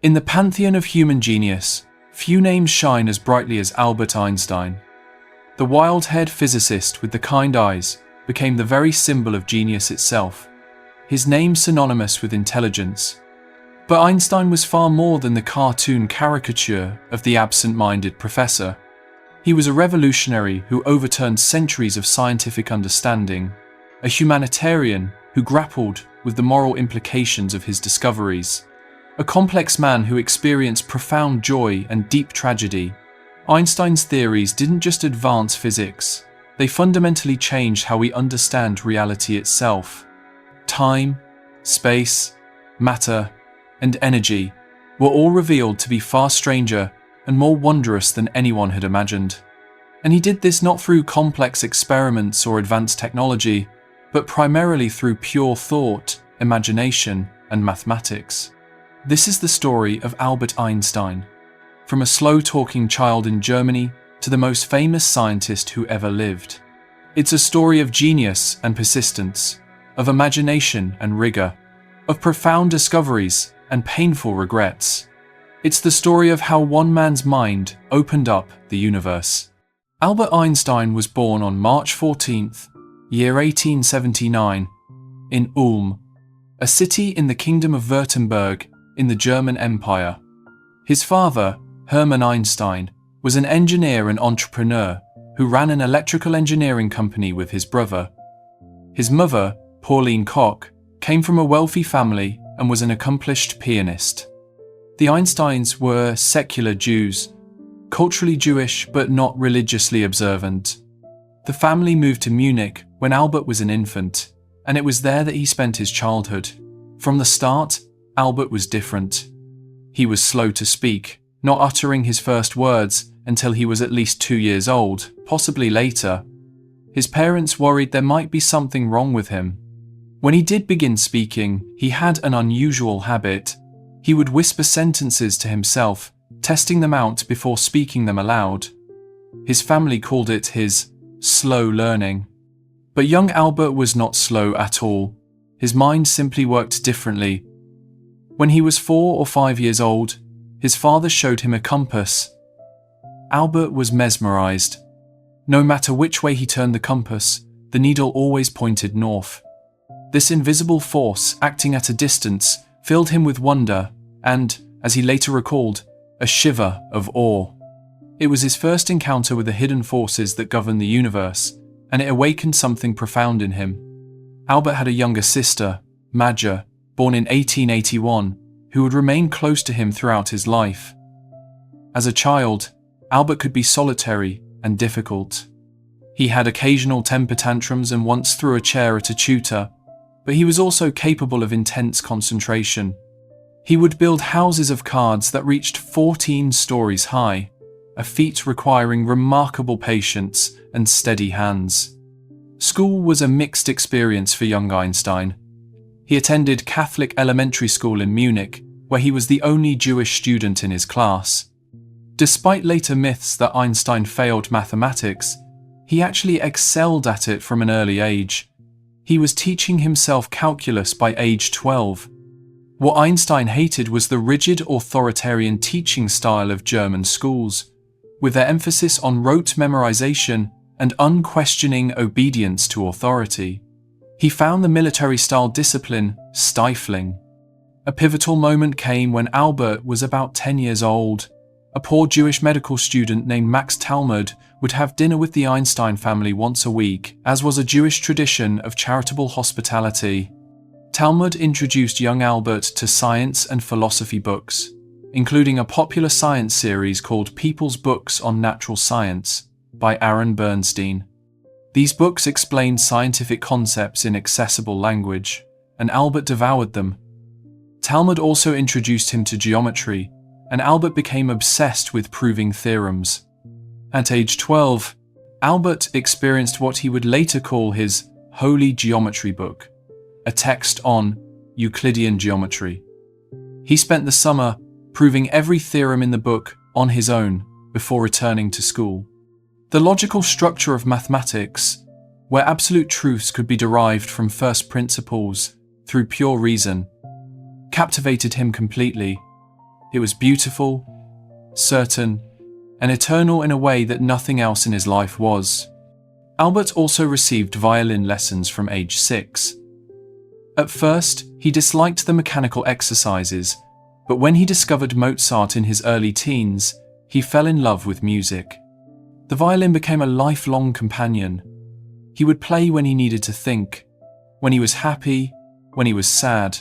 In the pantheon of human genius, few names shine as brightly as Albert Einstein. The wild-haired physicist with the kind eyes became the very symbol of genius itself, his name synonymous with intelligence. But Einstein was far more than the cartoon caricature of the absent-minded professor. He was a revolutionary who overturned centuries of scientific understanding, a humanitarian who grappled with the moral implications of his discoveries, a complex man who experienced profound joy and deep tragedy. Einstein's theories didn't just advance physics, they fundamentally changed how we understand reality itself. Time, space, matter, and energy were all revealed to be far stranger and more wondrous than anyone had imagined. And he did this not through complex experiments or advanced technology, but primarily through pure thought, imagination, and mathematics. This is the story of Albert Einstein, from a slow-talking child in Germany to the most famous scientist who ever lived. It's a story of genius and persistence, of imagination and rigor, of profound discoveries and painful regrets. It's the story of how one man's mind opened up the universe. Albert Einstein was born on March 14th, year 1879, in Ulm, a city in the Kingdom of Württemberg in the German Empire. His father, Hermann Einstein, was an engineer and entrepreneur who ran an electrical engineering company with his brother. His mother, Pauline Koch, came from a wealthy family and was an accomplished pianist. The Einsteins were secular Jews, culturally Jewish but not religiously observant. The family moved to Munich when Albert was an infant, and it was there that he spent his childhood. From the start, Albert was different. He was slow to speak, not uttering his first words until he was at least 2 years old, possibly later. His parents worried there might be something wrong with him. When he did begin speaking, he had an unusual habit. He would whisper sentences to himself, testing them out before speaking them aloud. His family called it his slow learning. But young Albert was not slow at all. His mind simply worked differently. When he was 4 or 5 years old, his father showed him a compass. Albert was mesmerized. No matter which way he turned the compass, the needle always pointed north. This invisible force, acting at a distance, filled him with wonder and, as he later recalled, a shiver of awe. It was his first encounter with the hidden forces that govern the universe, and it awakened something profound in him. Albert had a younger sister, Madja, born in 1881, who would remain close to him throughout his life. As a child, Albert could be solitary and difficult. He had occasional temper tantrums and once threw a chair at a tutor, but he was also capable of intense concentration. He would build houses of cards that reached 14 stories high, a feat requiring remarkable patience and steady hands. School was a mixed experience for young Einstein. He attended Catholic elementary school in Munich, where he was the only Jewish student in his class. Despite later myths that Einstein failed mathematics, he actually excelled at it from an early age. He was teaching himself calculus by age 12. What Einstein hated was the rigid authoritarian teaching style of German schools, with their emphasis on rote memorization and unquestioning obedience to authority. He found the military-style discipline stifling. A pivotal moment came when Albert was about 10 years old. A poor Jewish medical student named Max Talmud would have dinner with the Einstein family once a week, as was a Jewish tradition of charitable hospitality. Talmud introduced young Albert to science and philosophy books, including a popular science series called People's Books on Natural Science by Aaron Bernstein. These books explained scientific concepts in accessible language, and Albert devoured them. Talmud also introduced him to geometry, and Albert became obsessed with proving theorems. At age 12, Albert experienced what he would later call his Holy Geometry book, a text on Euclidean geometry. He spent the summer proving every theorem in the book on his own before returning to school. The logical structure of mathematics, where absolute truths could be derived from first principles through pure reason, captivated him completely. It was beautiful, certain, and eternal in a way that nothing else in his life was. Albert also received violin lessons from age 6. At first, he disliked the mechanical exercises, but when he discovered Mozart in his early teens, he fell in love with music. The violin became a lifelong companion. He would play when he needed to think, when he was happy, when he was sad.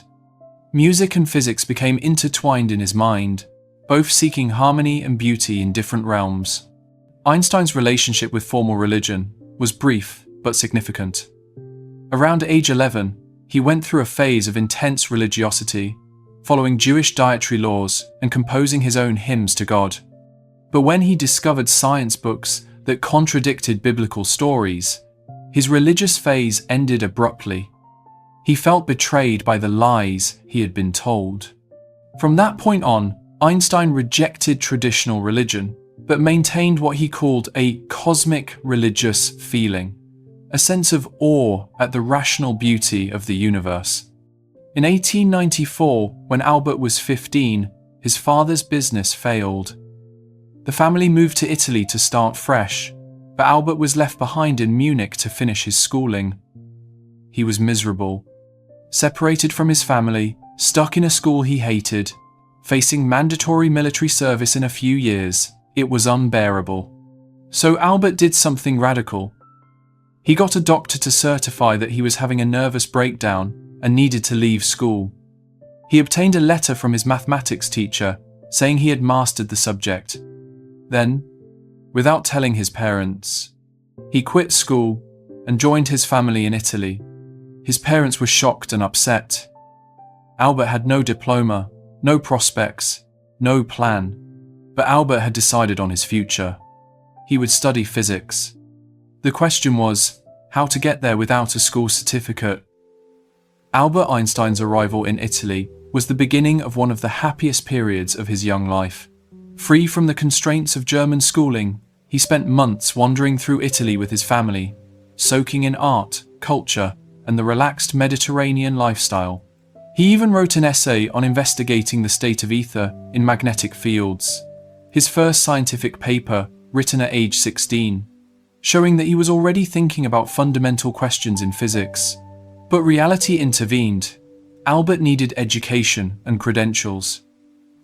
Music and physics became intertwined in his mind, both seeking harmony and beauty in different realms. Einstein's relationship with formal religion was brief but significant. Around age 11, he went through a phase of intense religiosity, following Jewish dietary laws and composing his own hymns to God. But when he discovered science books that contradicted biblical stories, his religious phase ended abruptly. He felt betrayed by the lies he had been told. From that point on, Einstein rejected traditional religion, but maintained what he called a cosmic religious feeling, a sense of awe at the rational beauty of the universe. In 1894, when Albert was 15, his father's business failed. The family moved to Italy to start fresh, but Albert was left behind in Munich to finish his schooling. He was miserable, separated from his family, stuck in a school he hated, facing mandatory military service in a few years. It was unbearable. So Albert did something radical. He got a doctor to certify that he was having a nervous breakdown and needed to leave school. He obtained a letter from his mathematics teacher saying he had mastered the subject. Then, without telling his parents, he quit school and joined his family in Italy. His parents were shocked and upset. Albert had no diploma, no prospects, no plan, but Albert had decided on his future. He would study physics. The question was, how to get there without a school certificate. Albert Einstein's arrival in Italy was the beginning of one of the happiest periods of his young life. Free from the constraints of German schooling, he spent months wandering through Italy with his family, soaking in art, culture, and the relaxed Mediterranean lifestyle. He even wrote an essay on investigating the state of ether in magnetic fields, his first scientific paper written at age 16, showing that he was already thinking about fundamental questions in physics. But reality intervened. Albert needed education and credentials.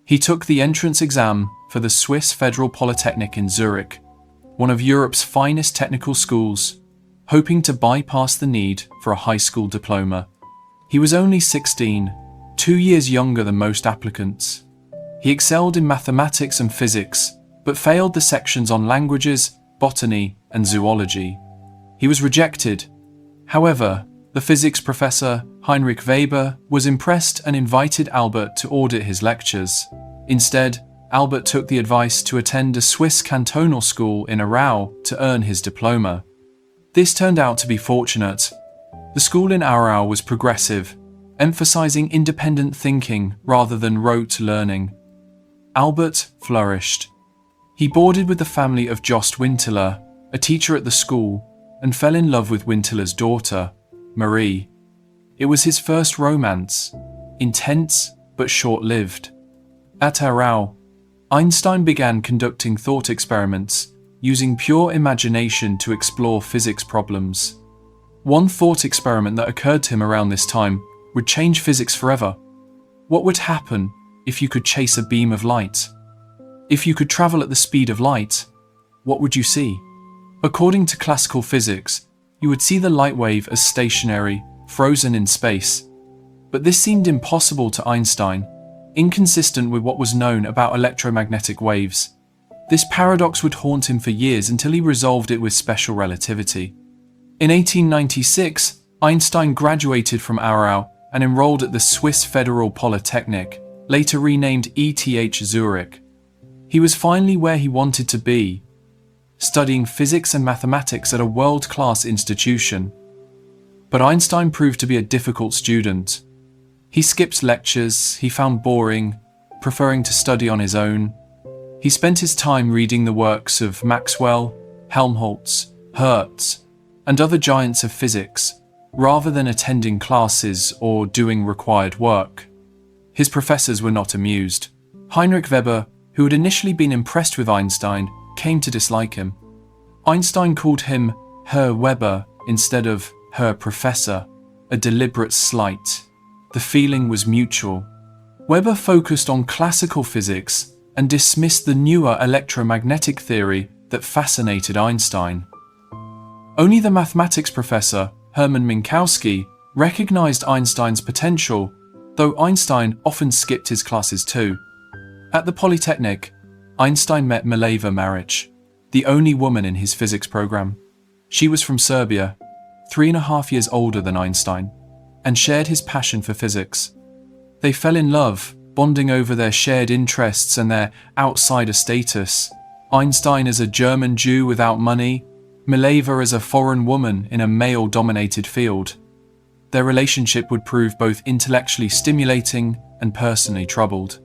He took the entrance exam for the Swiss Federal Polytechnic in Zurich, one of Europe's finest technical schools, hoping to bypass the need for a high school diploma. He was only 16, 2 years younger than most applicants. He excelled in mathematics and physics, but failed the sections on languages, botany, and zoology. He was rejected. However, the physics professor, Heinrich Weber, was impressed and invited Albert to audit his lectures. Instead, Albert took the advice to attend a Swiss cantonal school in Aarau to earn his diploma. This turned out to be fortunate. The school in Aarau was progressive, emphasizing independent thinking rather than rote learning. Albert flourished. He boarded with the family of Jost Winteler, a teacher at the school, and fell in love with Winteler's daughter, Marie. It was his first romance, intense but short-lived. At Aarau, Einstein began conducting thought experiments, using pure imagination to explore physics problems. One thought experiment that occurred to him around this time would change physics forever. What would happen if you could chase a beam of light? If you could travel at the speed of light, what would you see? According to classical physics, you would see the light wave as stationary, frozen in space. But this seemed impossible to Einstein, inconsistent with what was known about electromagnetic waves. This paradox would haunt him for years until he resolved it with special relativity. In 1896, Einstein graduated from Aarau and enrolled at the Swiss Federal Polytechnic, later renamed ETH Zurich. He was finally where he wanted to be, studying physics and mathematics at a world-class institution. But Einstein proved to be a difficult student. He skipped lectures he found boring, preferring to study on his own. He spent his time reading the works of Maxwell, Helmholtz, Hertz, and other giants of physics, rather than attending classes or doing required work. His professors were not amused. Heinrich Weber, who had initially been impressed with Einstein, came to dislike him. Einstein called him Herr Weber instead of Herr Professor, a deliberate slight. The feeling was mutual. Weber focused on classical physics and dismissed the newer electromagnetic theory that fascinated Einstein. Only the mathematics professor, Hermann Minkowski, recognized Einstein's potential, though Einstein often skipped his classes too. At the Polytechnic, Einstein met Mileva Marić, the only woman in his physics program. She was from Serbia, 3.5 years older than Einstein, and shared his passion for physics. They fell in love, bonding over their shared interests and their outsider status. Einstein as a German Jew without money, Mileva as a foreign woman in a male-dominated field. Their relationship would prove both intellectually stimulating and personally troubled.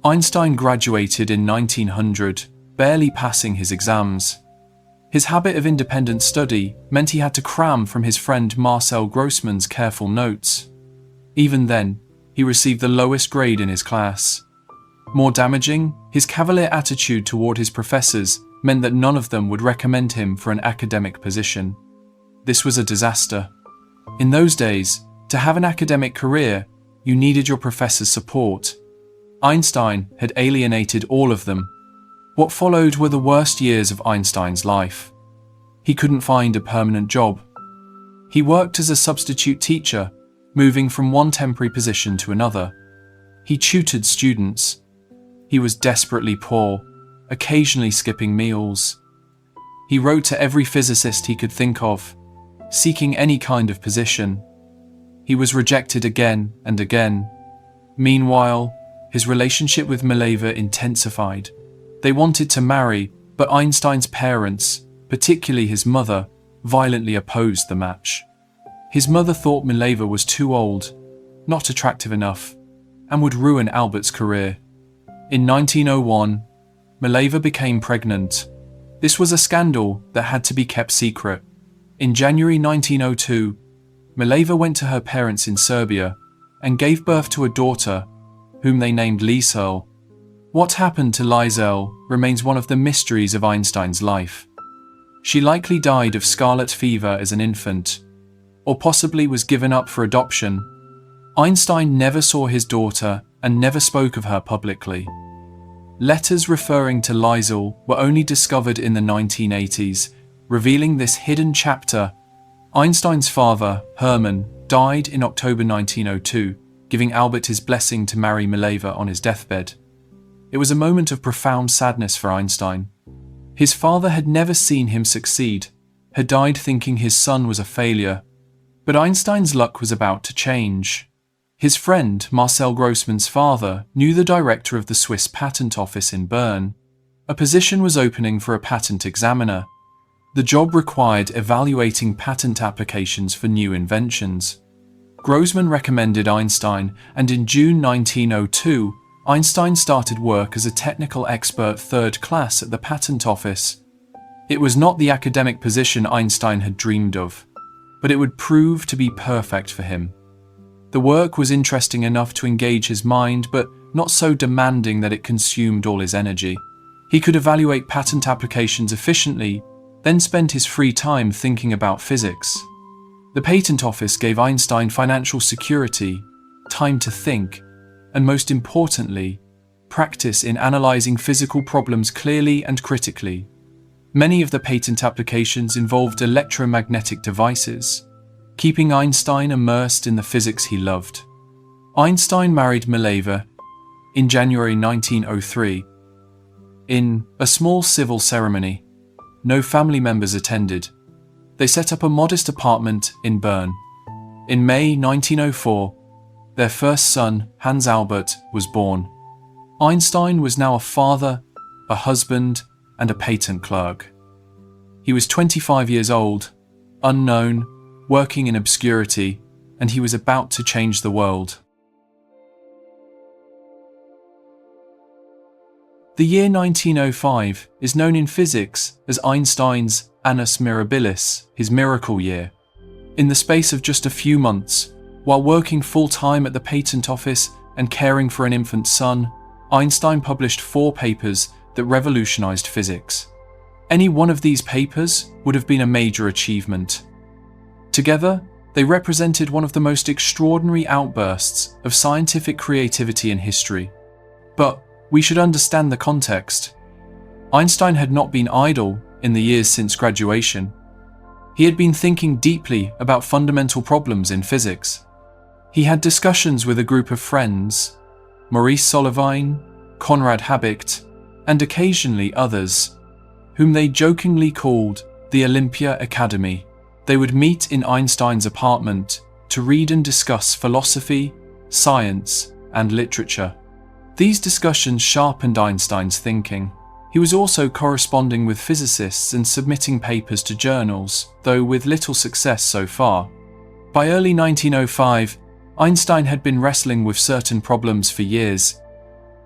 Einstein graduated in 1900, barely passing his exams. His habit of independent study meant he had to cram from his friend Marcel Grossman's careful notes. Even then, he received the lowest grade in his class. More damaging, his cavalier attitude toward his professors meant that none of them would recommend him for an academic position. This was a disaster. In those days, to have an academic career, you needed your professors' support. Einstein had alienated all of them. What followed were the worst years of Einstein's life. He couldn't find a permanent job. He worked as a substitute teacher, moving from one temporary position to another. He tutored students. He was desperately poor, occasionally skipping meals. He wrote to every physicist he could think of, seeking any kind of position. He was rejected again and again. Meanwhile, his relationship with Mileva intensified. They wanted to marry, but Einstein's parents, particularly his mother, violently opposed the match. His mother thought Mileva was too old, not attractive enough, and would ruin Albert's career. In 1901, Mileva became pregnant. This was a scandal that had to be kept secret. In January 1902, Mileva went to her parents in Serbia and gave birth to a daughter, whom they named Liesel. What happened to Liesel remains one of the mysteries of Einstein's life. She likely died of scarlet fever as an infant, or possibly was given up for adoption. Einstein never saw his daughter and never spoke of her publicly. Letters referring to Liesel were only discovered in the 1980s, revealing this hidden chapter. Einstein's father, Hermann, died in October 1902, giving Albert his blessing to marry Mileva on his deathbed. It was a moment of profound sadness for Einstein. His father had never seen him succeed, had died thinking his son was a failure. But Einstein's luck was about to change. His friend, Marcel Grossman's father, knew the director of the Swiss Patent Office in Bern. A position was opening for a patent examiner. The job required evaluating patent applications for new inventions. Grossman recommended Einstein, and in June 1902, Einstein started work as a technical expert third class at the patent office. It was not the academic position Einstein had dreamed of, but it would prove to be perfect for him. The work was interesting enough to engage his mind, but not so demanding that it consumed all his energy. He could evaluate patent applications efficiently, then spend his free time thinking about physics. The patent office gave Einstein financial security, time to think, and most importantly, practice in analyzing physical problems clearly and critically. Many of the patent applications involved electromagnetic devices, keeping Einstein immersed in the physics he loved. Einstein married Mileva in January 1903. In a small civil ceremony, no family members attended. They set up a modest apartment in Bern. In May 1904, their first son, Hans Albert, was born. Einstein was now a father, a husband, and a patent clerk. He was 25 years old, unknown, working in obscurity, and he was about to change the world. The year 1905 is known in physics as Einstein's Annus Mirabilis, his miracle year. In the space of just a few months, while working full-time at the patent office and caring for an infant son, Einstein published 4 papers that revolutionized physics. Any one of these papers would have been a major achievement. Together, they represented one of the most extraordinary outbursts of scientific creativity in history. But we should understand the context. Einstein had not been idle in the years since graduation. He had been thinking deeply about fundamental problems in physics. He had discussions with a group of friends, Maurice Solivine, Conrad Habicht, and occasionally others, whom they jokingly called the Olympia Academy. They would meet in Einstein's apartment to read and discuss philosophy, science, and literature. These discussions sharpened Einstein's thinking. He was also corresponding with physicists and submitting papers to journals, though with little success so far. By early 1905, Einstein had been wrestling with certain problems for years.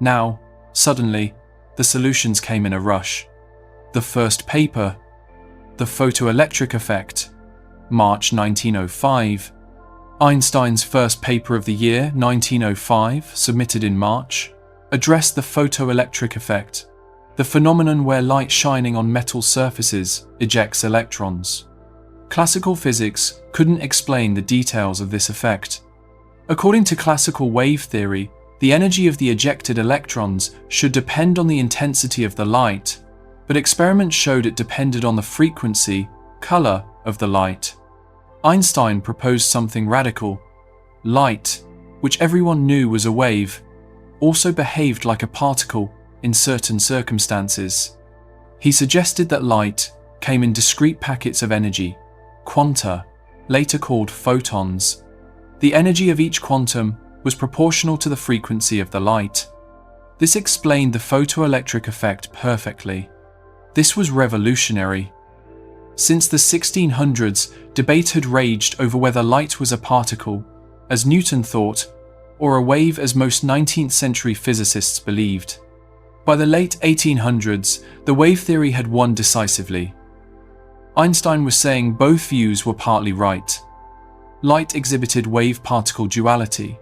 Now, suddenly, the solutions came in a rush. The first paper, the photoelectric effect, March 1905. Einstein's first paper of the year, 1905, submitted in March, addressed the photoelectric effect, the phenomenon where light shining on metal surfaces ejects electrons. Classical physics couldn't explain the details of this effect. According to classical wave theory, the energy of the ejected electrons should depend on the intensity of the light, but experiments showed it depended on the frequency, color of the light. Einstein proposed something radical. Light, which everyone knew was a wave, also behaved like a particle in certain circumstances. He suggested that light came in discrete packets of energy, quanta, later called photons. The energy of each quantum was proportional to the frequency of the light. This explained the photoelectric effect perfectly. This was revolutionary. Since the 1600s, debate had raged over whether light was a particle, as Newton thought, or a wave as most 19th century physicists believed. By the late 1800s, the wave theory had won decisively. Einstein was saying both views were partly right. Light exhibited wave-particle duality.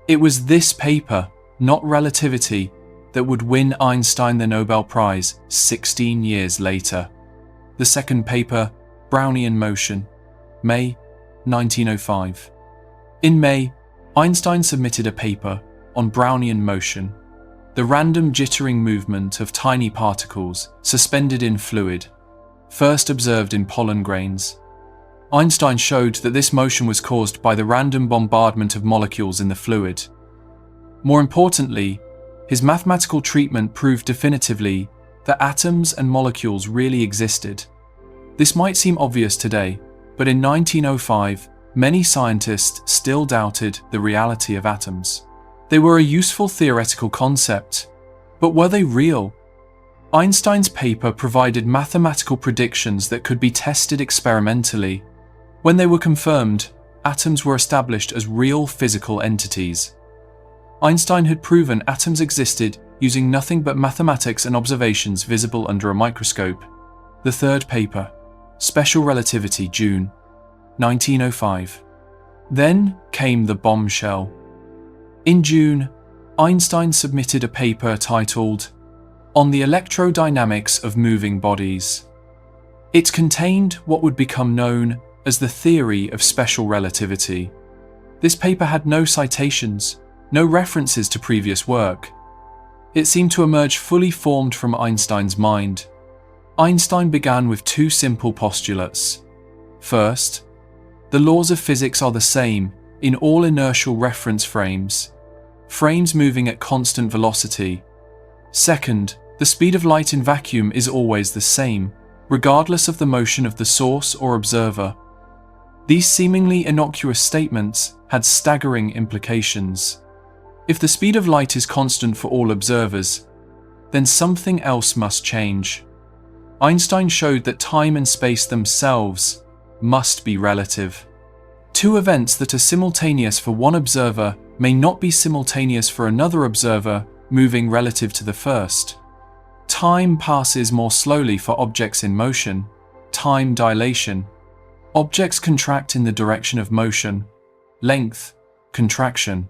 It was this paper, not Relativity, that would win Einstein the Nobel Prize 16 years later. The second paper, Brownian motion, May 1905. In May, Einstein submitted a paper on Brownian motion, the random jittering movement of tiny particles suspended in fluid, first observed in pollen grains. Einstein showed that this motion was caused by the random bombardment of molecules in the fluid. More importantly, his mathematical treatment proved definitively that atoms and molecules really existed. This might seem obvious today, but in 1905, many scientists still doubted the reality of atoms. They were a useful theoretical concept, but were they real? Einstein's paper provided mathematical predictions that could be tested experimentally. When they were confirmed, atoms were established as real physical entities. Einstein had proven atoms existed using nothing but mathematics and observations visible under a microscope. The third paper, Special Relativity, June 1905. Then came the bombshell. In June, Einstein submitted a paper titled On the Electrodynamics of Moving Bodies. It contained what would become known as the theory of special relativity. This paper had no citations, no references to previous work. It seemed to emerge fully formed from Einstein's mind. Einstein began with 2 simple postulates. First, the laws of physics are the same in all inertial reference frames, frames moving at constant velocity. Second, the speed of light in vacuum is always the same, regardless of the motion of the source or observer. These seemingly innocuous statements had staggering implications. If the speed of light is constant for all observers, then something else must change. Einstein showed that time and space themselves must be relative. 2 events that are simultaneous for one observer may not be simultaneous for another observer moving relative to the first. Time passes more slowly for objects in motion, time dilation. Objects contract in the direction of motion, length, contraction.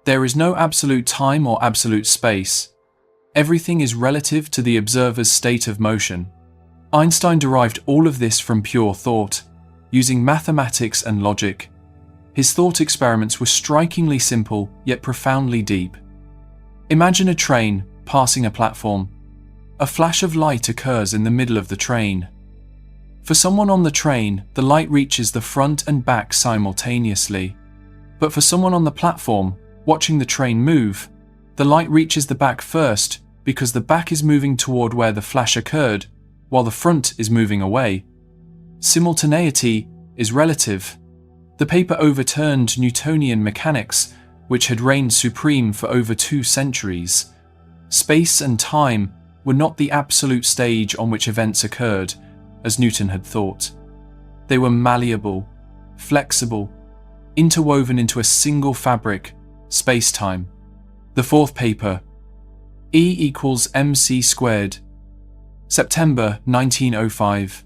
There is no absolute time or absolute space. Everything is relative to the observer's state of motion. Einstein derived all of this from pure thought, using mathematics and logic. His thought experiments were strikingly simple, yet profoundly deep. Imagine a train passing a platform. A flash of light occurs in the middle of the train. For someone on the train, the light reaches the front and back simultaneously. But for someone on the platform, watching the train move, the light reaches the back first because the back is moving toward where the flash occurred, while the front is moving away. Simultaneity is relative. The paper overturned Newtonian mechanics, which had reigned supreme for over 2 centuries. Space and time were not the absolute stage on which events occurred, as Newton had thought. They were malleable, flexible, interwoven into a single fabric, space-time. The fourth paper, E equals mc squared. September 1905.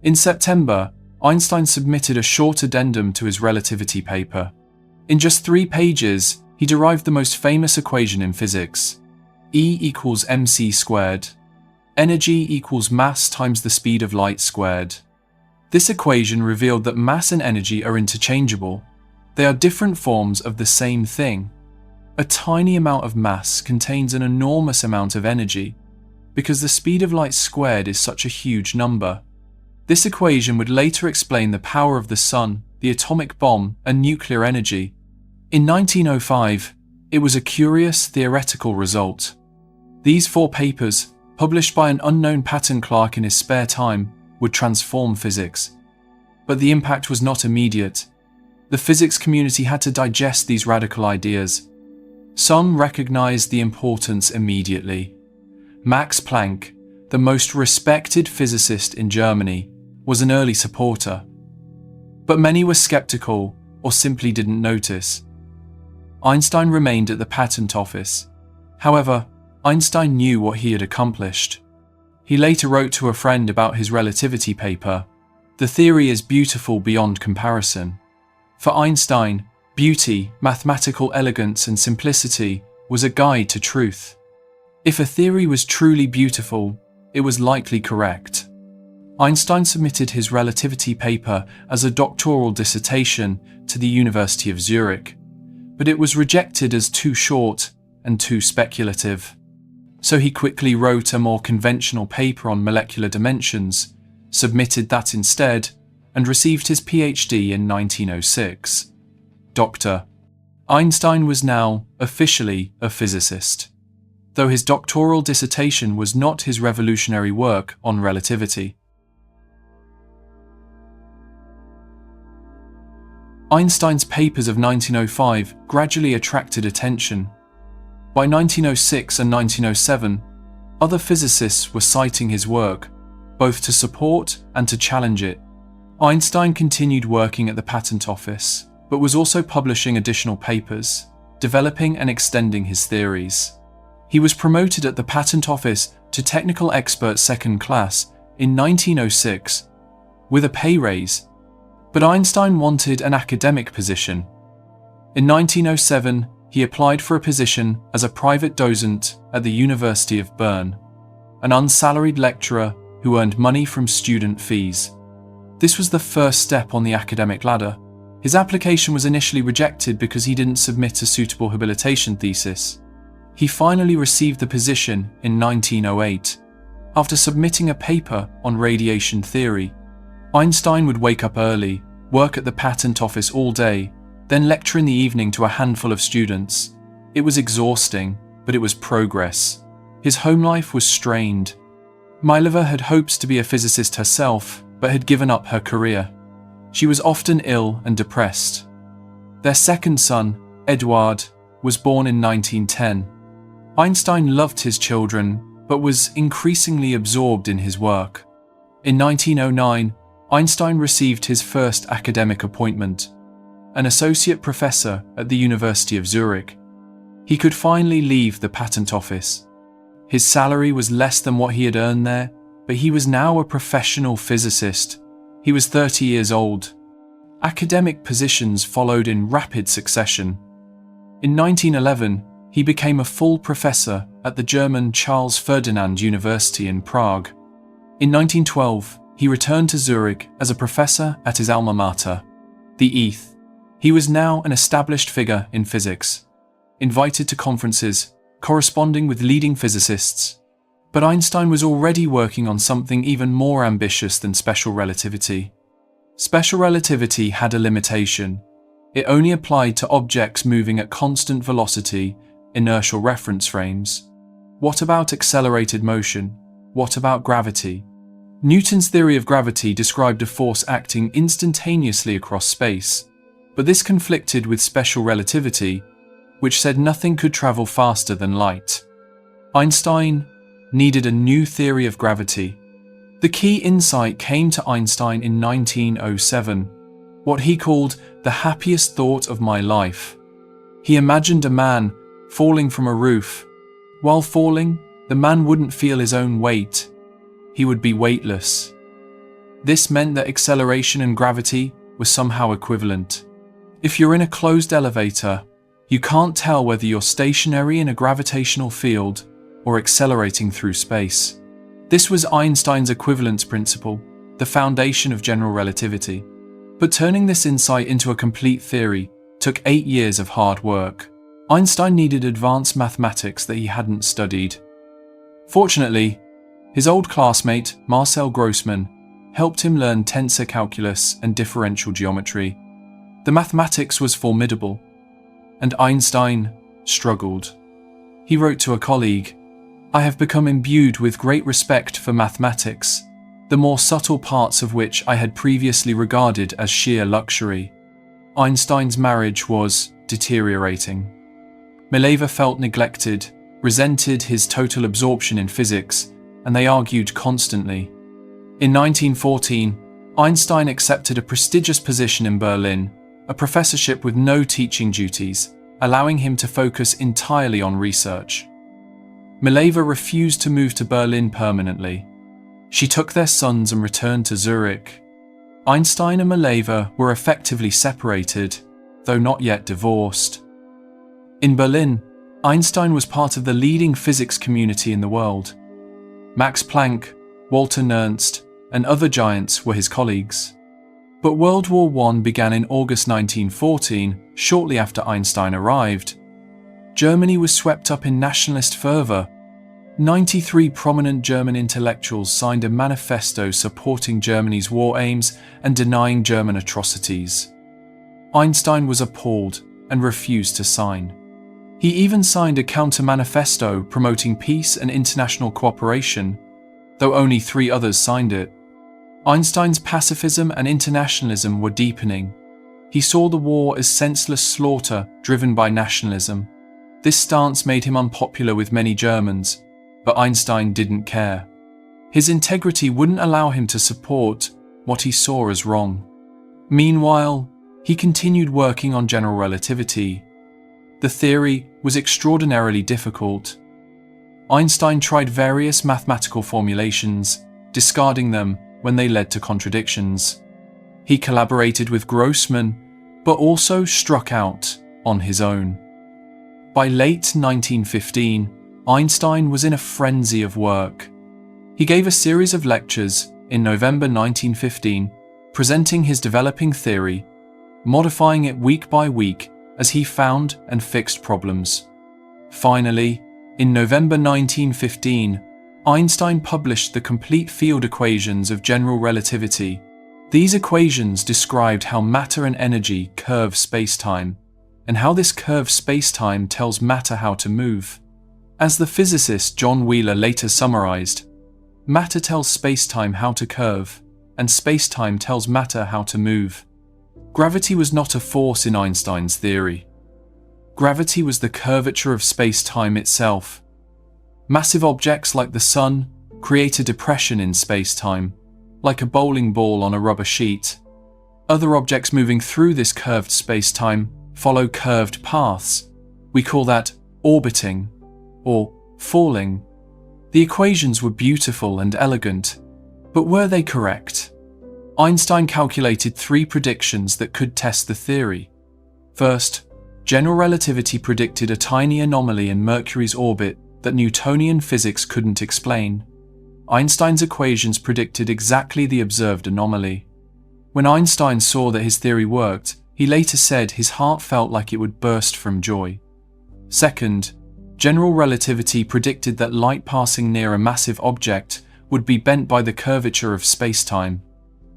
In September, Einstein submitted a short addendum to his relativity paper. In just 3 pages, he derived the most famous equation in physics. E equals mc squared. Energy equals mass times the speed of light squared. This equation revealed that mass and energy are interchangeable. They are different forms of the same thing. A tiny amount of mass contains an enormous amount of energy, because the speed of light squared is such a huge number. This equation would later explain the power of the sun, the atomic bomb, and nuclear energy. In 1905, it was a curious theoretical result. These 4 papers, published by an unknown patent clerk in his spare time, would transform physics. But the impact was not immediate. The physics community had to digest these radical ideas. Some recognized the importance immediately. Max Planck, the most respected physicist in Germany, was an early supporter. But many were skeptical or simply didn't notice. Einstein remained at the patent office. However, Einstein knew what he had accomplished. He later wrote to a friend about his relativity paper, "The theory is beautiful beyond comparison." For Einstein, beauty, mathematical elegance, and simplicity was a guide to truth. If a theory was truly beautiful, it was likely correct. Einstein submitted his relativity paper as a doctoral dissertation to the University of Zurich, but it was rejected as too short and too speculative. So he quickly wrote a more conventional paper on molecular dimensions, submitted that instead, and received his PhD in 1906. Dr. Einstein was now officially a physicist, though his doctoral dissertation was not his revolutionary work on relativity. Einstein's papers of 1905 gradually attracted attention. By 1906 and 1907, other physicists were citing his work, both to support and to challenge it. Einstein continued working at the patent office, but was also publishing additional papers, developing and extending his theories. He was promoted at the patent office to technical expert second class in 1906, with a pay raise, but Einstein wanted an academic position. In 1907, he applied for a position as a private docent at the University of Bern, an unsalaried lecturer who earned money from student fees. This was the first step on the academic ladder. His application was initially rejected because he didn't submit a suitable habilitation thesis. He finally received the position in 1908, after submitting a paper on radiation theory. Einstein would wake up early, work at the patent office all day, then lecture in the evening to a handful of students. It was exhausting, but it was progress. His home life was strained. Mylova had hopes to be a physicist herself, but had given up her career. She was often ill and depressed. Their second son, Eduard, was born in 1910. Einstein loved his children, but was increasingly absorbed in his work. In 1909, Einstein received his first academic appointment, an associate professor at the University of Zurich. He could finally leave the patent office. His salary was less than what he had earned there, but he was now a professional physicist. He was 30 years old. Academic positions followed in rapid succession. In 1911, he became a full professor at the German Charles Ferdinand University in Prague. In 1912, he returned to Zurich as a professor at his alma mater, the ETH. He was now an established figure in physics, invited to conferences, corresponding with leading physicists. But Einstein was already working on something even more ambitious than special relativity. Special relativity had a limitation. It only applied to objects moving at constant velocity, inertial reference frames. What about accelerated motion? What about gravity? Newton's theory of gravity described a force acting instantaneously across space, but this conflicted with special relativity, which said nothing could travel faster than light. Einstein needed a new theory of gravity. The key insight came to Einstein in 1907, what he called the happiest thought of my life. He imagined a man falling from a roof. While falling, the man wouldn't feel his own weight. He would be weightless. This meant that acceleration and gravity were somehow equivalent. If you're in a closed elevator, you can't tell whether you're stationary in a gravitational field or accelerating through space. This was Einstein's equivalence principle, the foundation of general relativity. But turning this insight into a complete theory took 8 years of hard work. Einstein needed advanced mathematics that he hadn't studied. Fortunately, his old classmate, Marcel Grossmann, helped him learn tensor calculus and differential geometry. The mathematics was formidable, and Einstein struggled. He wrote to a colleague, "I have become imbued with great respect for mathematics, the more subtle parts of which I had previously regarded as sheer luxury." Einstein's marriage was deteriorating. Mileva felt neglected, resented his total absorption in physics, and they argued constantly. In 1914, Einstein accepted a prestigious position in Berlin, a professorship with no teaching duties, allowing him to focus entirely on research. Mileva refused to move to Berlin permanently. She took their sons and returned to Zurich. Einstein and Mileva were effectively separated, though not yet divorced. In Berlin, Einstein was part of the leading physics community in the world. Max Planck, Walter Nernst, and other giants were his colleagues. But World War I began in August 1914, shortly after Einstein arrived. Germany was swept up in nationalist fervour. 93 prominent German intellectuals signed a manifesto supporting Germany's war aims and denying German atrocities. Einstein was appalled and refused to sign. He even signed a counter-manifesto promoting peace and international cooperation, though only 3 others signed it. Einstein's pacifism and internationalism were deepening. He saw the war as senseless slaughter driven by nationalism. This stance made him unpopular with many Germans, but Einstein didn't care. His integrity wouldn't allow him to support what he saw as wrong. Meanwhile, he continued working on general relativity. The theory was extraordinarily difficult. Einstein tried various mathematical formulations, discarding them when they led to contradictions. He collaborated with Grossmann, but also struck out on his own. By late 1915, Einstein was in a frenzy of work. He gave a series of lectures in November 1915, presenting his developing theory, modifying it week by week as he found and fixed problems. Finally, in November 1915, Einstein published the complete field equations of general relativity. These equations described how matter and energy curve spacetime, and how this curved spacetime tells matter how to move. As the physicist John Wheeler later summarized, matter tells spacetime how to curve, and spacetime tells matter how to move. Gravity was not a force in Einstein's theory. Gravity was the curvature of space-time itself. Massive objects like the Sun create a depression in space-time, like a bowling ball on a rubber sheet. Other objects moving through this curved space-time follow curved paths. We call that orbiting, or falling. The equations were beautiful and elegant, but were they correct? Einstein calculated 3 predictions that could test the theory. First, General relativity predicted a tiny anomaly in Mercury's orbit that Newtonian physics couldn't explain. Einstein's equations predicted exactly the observed anomaly. When Einstein saw that his theory worked, he later said his heart felt like it would burst from joy. Second, general relativity predicted that light passing near a massive object would be bent by the curvature of space-time.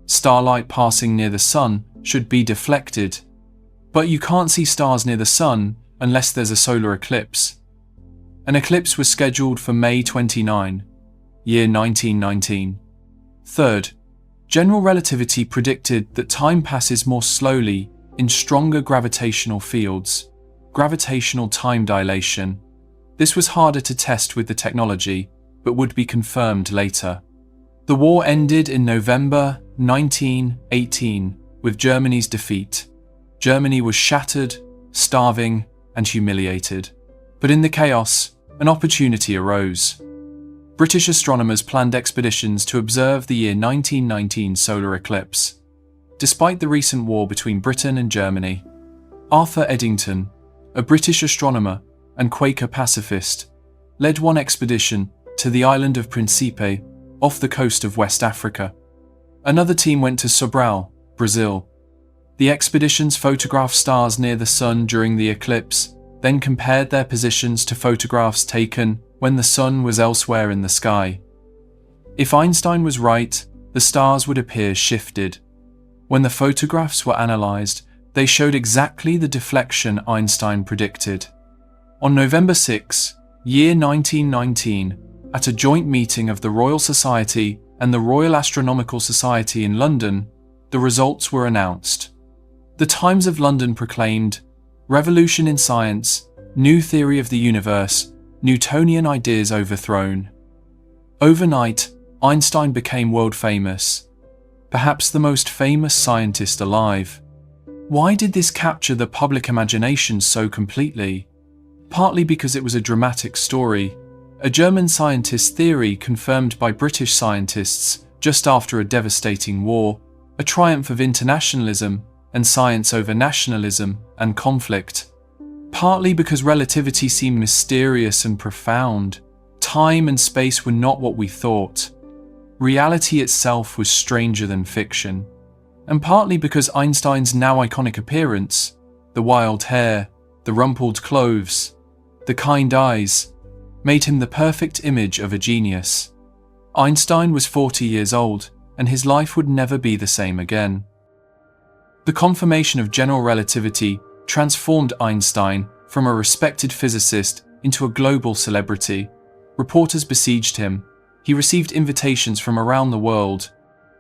Starlight passing near the sun should be deflected. But you can't see stars near the sun unless there's a solar eclipse. An eclipse was scheduled for May 29, year 1919. Third, general relativity predicted that time passes more slowly in stronger gravitational fields, gravitational time dilation. This was harder to test with the technology, but would be confirmed later. The war ended in November 1918 with Germany's defeat. Germany was shattered, starving, and humiliated. But in the chaos, an opportunity arose. British astronomers planned expeditions to observe the year 1919 solar eclipse. Despite the recent war between Britain and Germany, Arthur Eddington, a British astronomer and Quaker pacifist, led one expedition to the island of Principe off the coast of West Africa. Another team went to Sobral, Brazil. The expeditions photographed stars near the sun during the eclipse, then compared their positions to photographs taken when the sun was elsewhere in the sky. If Einstein was right, the stars would appear shifted. When the photographs were analysed, they showed exactly the deflection Einstein predicted. On November 6, year 1919, at a joint meeting of the Royal Society and the Royal Astronomical Society in London, the results were announced. The Times of London proclaimed, "Revolution in science, new theory of the universe, Newtonian ideas overthrown." Overnight, Einstein became world famous, perhaps the most famous scientist alive. Why did this capture the public imagination so completely? Partly because it was a dramatic story, a German scientist's theory confirmed by British scientists just after a devastating war, a triumph of internationalism and science over nationalism and conflict. Partly because relativity seemed mysterious and profound. Time and space were not what we thought. Reality itself was stranger than fiction. And partly because Einstein's now iconic appearance, the wild hair, the rumpled clothes, the kind eyes, made him the perfect image of a genius. Einstein was 40 years old, and his life would never be the same again. The confirmation of general relativity transformed Einstein from a respected physicist into a global celebrity. Reporters besieged him. He received invitations from around the world.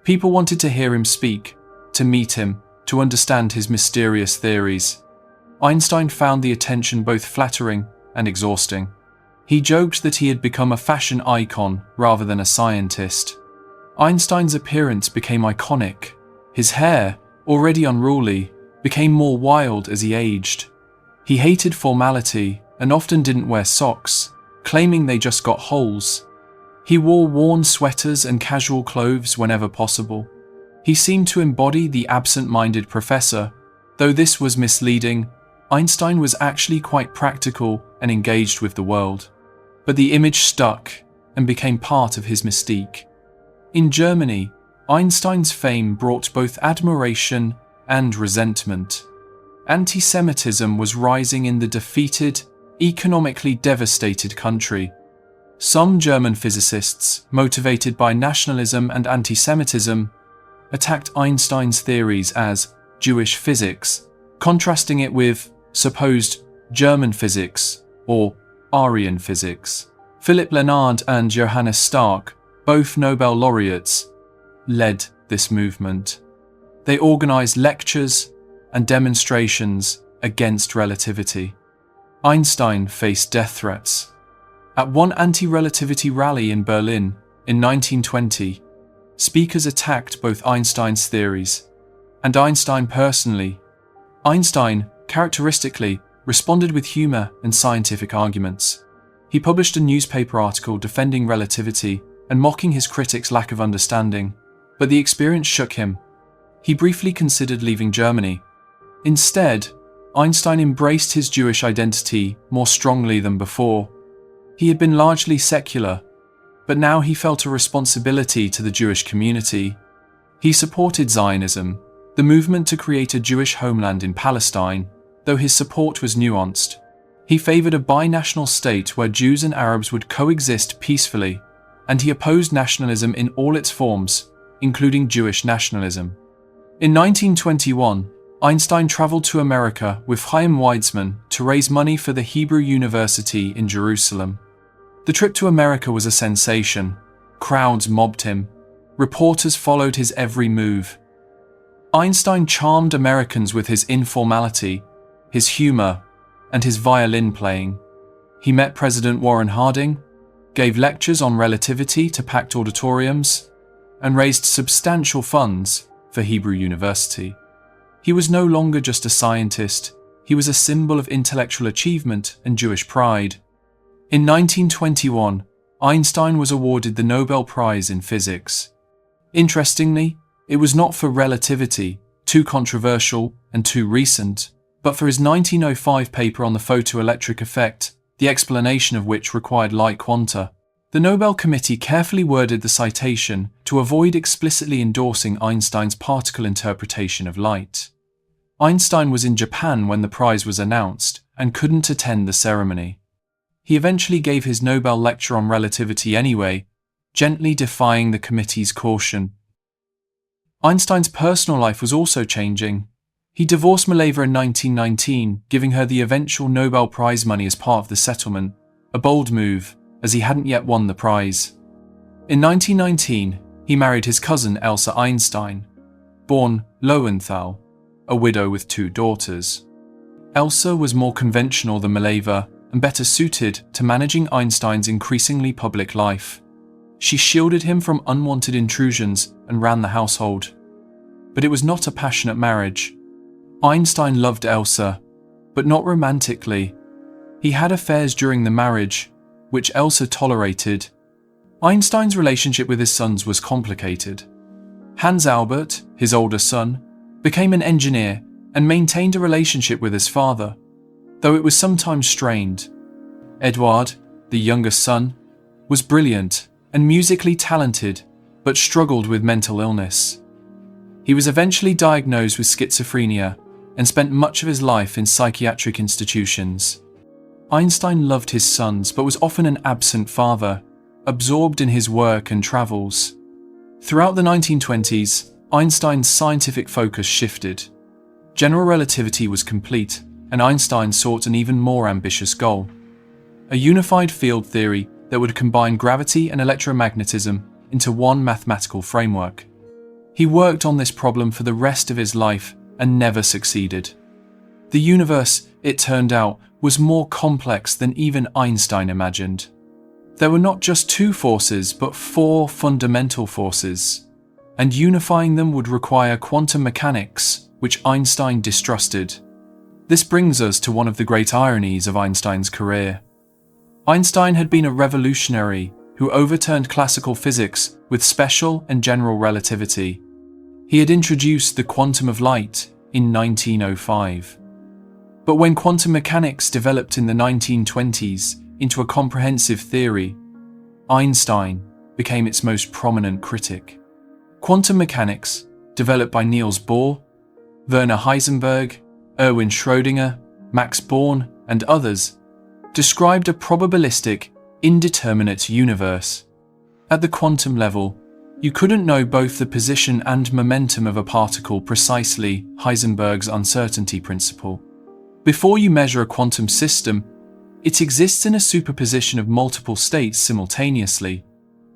People wanted to hear him speak, to meet him, to understand his mysterious theories. Einstein found the attention both flattering and exhausting. He joked that he had become a fashion icon rather than a scientist. Einstein's appearance became iconic. His hair, already unruly, became more wild as he aged. He hated formality and often didn't wear socks, claiming they just got holes. He wore worn sweaters and casual clothes whenever possible. He seemed to embody the absent-minded professor. Though this was misleading, Einstein was actually quite practical and engaged with the world. But the image stuck and became part of his mystique. In Germany, Einstein's fame brought both admiration and resentment. Anti-Semitism was rising in the defeated, economically devastated country. Some German physicists, motivated by nationalism and anti-Semitism, attacked Einstein's theories as Jewish physics, contrasting it with supposed German physics or Aryan physics. Philipp Lenard and Johannes Stark, both Nobel laureates, led this movement. They organized lectures and demonstrations against relativity. Einstein faced death threats. At one anti-relativity rally in Berlin in 1920, speakers attacked both Einstein's theories and Einstein personally. Einstein, characteristically, responded with humor and scientific arguments. He published a newspaper article defending relativity and mocking his critics' lack of understanding, but the experience shook him. He briefly considered leaving Germany. Instead, Einstein embraced his Jewish identity more strongly than before. He had been largely secular, but now he felt a responsibility to the Jewish community. He supported Zionism, the movement to create a Jewish homeland in Palestine, though his support was nuanced. He favored a binational state where Jews and Arabs would coexist peacefully, and he opposed nationalism in all its forms, including Jewish nationalism. In 1921, Einstein traveled to America with Chaim Weizmann to raise money for the Hebrew University in Jerusalem. The trip to America was a sensation. Crowds mobbed him. Reporters followed his every move. Einstein charmed Americans with his informality, his humor, and his violin playing. He met President Warren Harding, gave lectures on relativity to packed auditoriums, and raised substantial funds for Hebrew University. He was no longer just a scientist, he was a symbol of intellectual achievement and Jewish pride. In 1921, Einstein was awarded the Nobel Prize in Physics. Interestingly, it was not for relativity, too controversial and too recent, but for his 1905 paper on the photoelectric effect, the explanation of which required light quanta. The Nobel Committee carefully worded the citation to avoid explicitly endorsing Einstein's particle interpretation of light. Einstein was in Japan when the prize was announced and couldn't attend the ceremony. He eventually gave his Nobel lecture on relativity anyway, gently defying the committee's caution. Einstein's personal life was also changing. He divorced Mileva in 1919, giving her the eventual Nobel Prize money as part of the settlement, a bold move, as he hadn't yet won the prize. In 1919, he married his cousin Elsa Einstein, born Lowenthal, a widow with 2 daughters. Elsa was more conventional than Mileva and better suited to managing Einstein's increasingly public life. She shielded him from unwanted intrusions and ran the household. But it was not a passionate marriage. Einstein loved Elsa, but not romantically. He had affairs during the marriage, which Elsa tolerated. Einstein's relationship with his sons was complicated. Hans Albert, his older son, became an engineer and maintained a relationship with his father, though it was sometimes strained. Eduard, the youngest son, was brilliant and musically talented, but struggled with mental illness. He was eventually diagnosed with schizophrenia and spent much of his life in psychiatric institutions. Einstein loved his sons but was often an absent father, absorbed in his work and travels. Throughout the 1920s, Einstein's scientific focus shifted. General relativity was complete, and Einstein sought an even more ambitious goal: a unified field theory that would combine gravity and electromagnetism into one mathematical framework. He worked on this problem for the rest of his life and never succeeded. The universe, it turned out, was more complex than even Einstein imagined. There were not just 2 forces, but 4 fundamental forces, and unifying them would require quantum mechanics, which Einstein distrusted. This brings us to one of the great ironies of Einstein's career. Einstein had been a revolutionary who overturned classical physics with special and general relativity. He had introduced the quantum of light in 1905. But when quantum mechanics developed in the 1920s into a comprehensive theory, Einstein became its most prominent critic. Quantum mechanics, developed by Niels Bohr, Werner Heisenberg, Erwin Schrödinger, Max Born, and others, described a probabilistic, indeterminate universe. At the quantum level, you couldn't know both the position and momentum of a particle precisely, Heisenberg's uncertainty principle. Before you measure a quantum system, it exists in a superposition of multiple states simultaneously.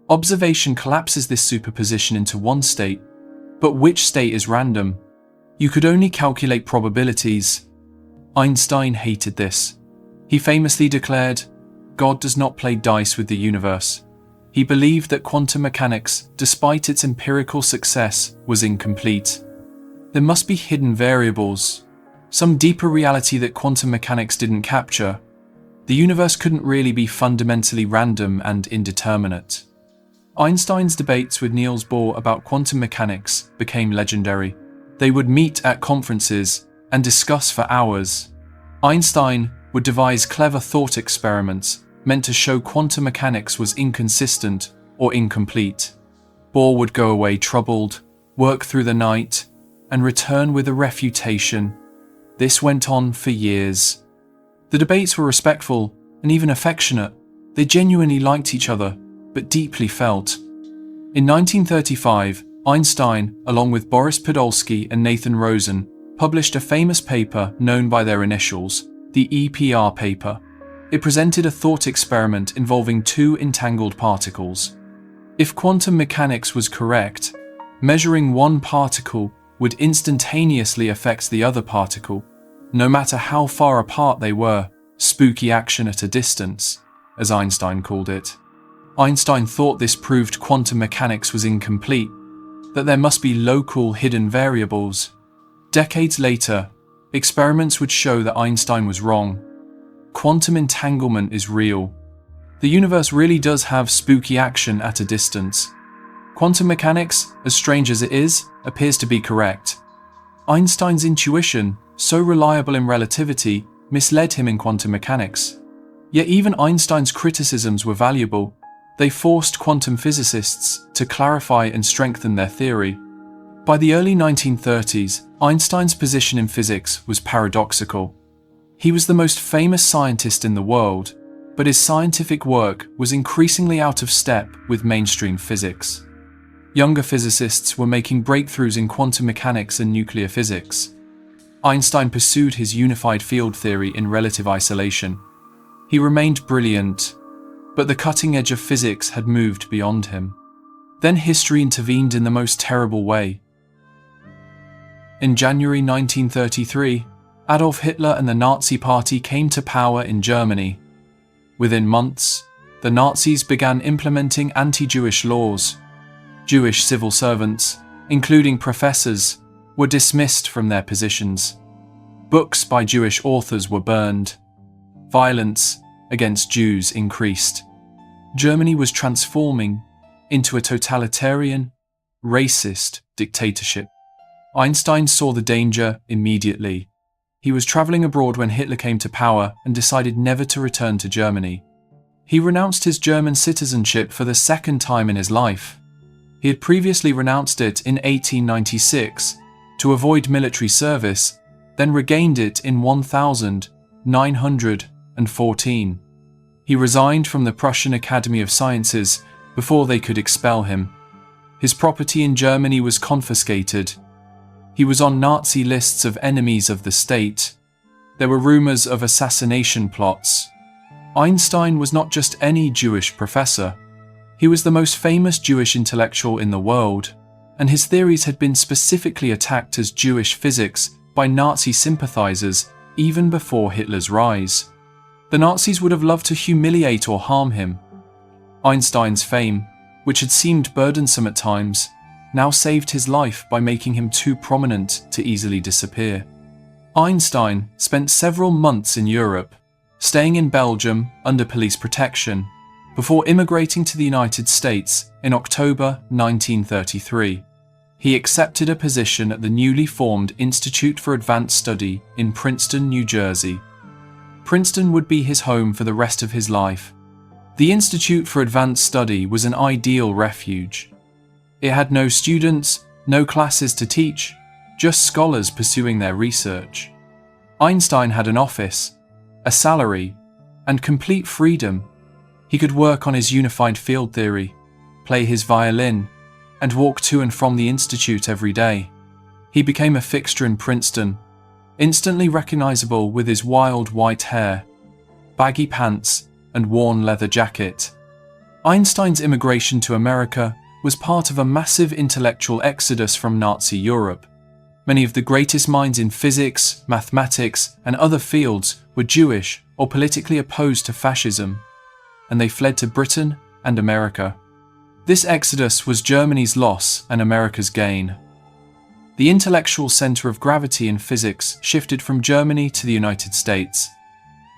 Observation collapses this superposition into one state, but which state is random? You could only calculate probabilities. Einstein hated this. He famously declared, "God does not play dice with the universe." He believed that quantum mechanics, despite its empirical success, was incomplete. There must be hidden variables, some deeper reality that quantum mechanics didn't capture. The universe couldn't really be fundamentally random and indeterminate. Einstein's debates with Niels Bohr about quantum mechanics became legendary. They would meet at conferences, and discuss for hours. Einstein would devise clever thought experiments meant to show quantum mechanics was inconsistent or incomplete. Bohr would go away troubled, work through the night, and return with a refutation. This went on for years. The debates were respectful and even affectionate. They genuinely liked each other, but deeply felt. In 1935, Einstein, along with Boris Podolsky and Nathan Rosen, published a famous paper known by their initials, the EPR paper. It presented a thought experiment involving two entangled particles. If quantum mechanics was correct, measuring one particle would instantaneously affect the other particle, no matter how far apart they were, spooky action at a distance, as Einstein called it. Einstein thought this proved quantum mechanics was incomplete, that there must be local hidden variables. Decades later, experiments would show that Einstein was wrong. Quantum entanglement is real. The universe really does have spooky action at a distance. Quantum mechanics, as strange as it is, appears to be correct. Einstein's intuition, so reliable in relativity, misled him in quantum mechanics. Yet even Einstein's criticisms were valuable. They forced quantum physicists to clarify and strengthen their theory. By the early 1930s, Einstein's position in physics was paradoxical. He was the most famous scientist in the world, but his scientific work was increasingly out of step with mainstream physics. Younger physicists were making breakthroughs in quantum mechanics and nuclear physics. Einstein pursued his unified field theory in relative isolation. He remained brilliant, but the cutting edge of physics had moved beyond him. Then history intervened in the most terrible way. In January 1933, Adolf Hitler and the Nazi Party came to power in Germany. Within months, the Nazis began implementing anti-Jewish laws. Jewish civil servants, including professors, were dismissed from their positions. Books by Jewish authors were burned. Violence against Jews increased. Germany was transforming into a totalitarian, racist dictatorship. Einstein saw the danger immediately. He was traveling abroad when Hitler came to power and decided never to return to Germany. He renounced his German citizenship for the second time in his life. He had previously renounced it in 1896 to avoid military service, then regained it in 1914. He resigned from the Prussian Academy of Sciences before they could expel him. His property in Germany was confiscated. He was on Nazi lists of enemies of the state. There were rumors of assassination plots. Einstein was not just any Jewish professor. He was the most famous Jewish intellectual in the world, and his theories had been specifically attacked as Jewish physics by Nazi sympathizers even before Hitler's rise. The Nazis would have loved to humiliate or harm him. Einstein's fame, which had seemed burdensome at times, now saved his life by making him too prominent to easily disappear. Einstein spent several months in Europe, staying in Belgium under police protection, before immigrating to the United States in October 1933. He accepted a position at the newly formed Institute for Advanced Study in Princeton, New Jersey. Princeton would be his home for the rest of his life. The Institute for Advanced Study was an ideal refuge. It had no students, no classes to teach, just scholars pursuing their research. Einstein had an office, a salary, and complete freedom. He could work on his unified field theory, play his violin, and walk to and from the institute every day. He became a fixture in Princeton, instantly recognizable with his wild white hair, baggy pants, and worn leather jacket. Einstein's immigration to America was part of a massive intellectual exodus from Nazi Europe. Many of the greatest minds in physics, mathematics, and other fields were Jewish or politically opposed to fascism, and they fled to Britain and America. This exodus was Germany's loss and America's gain. The intellectual center of gravity in physics shifted from Germany to the United States.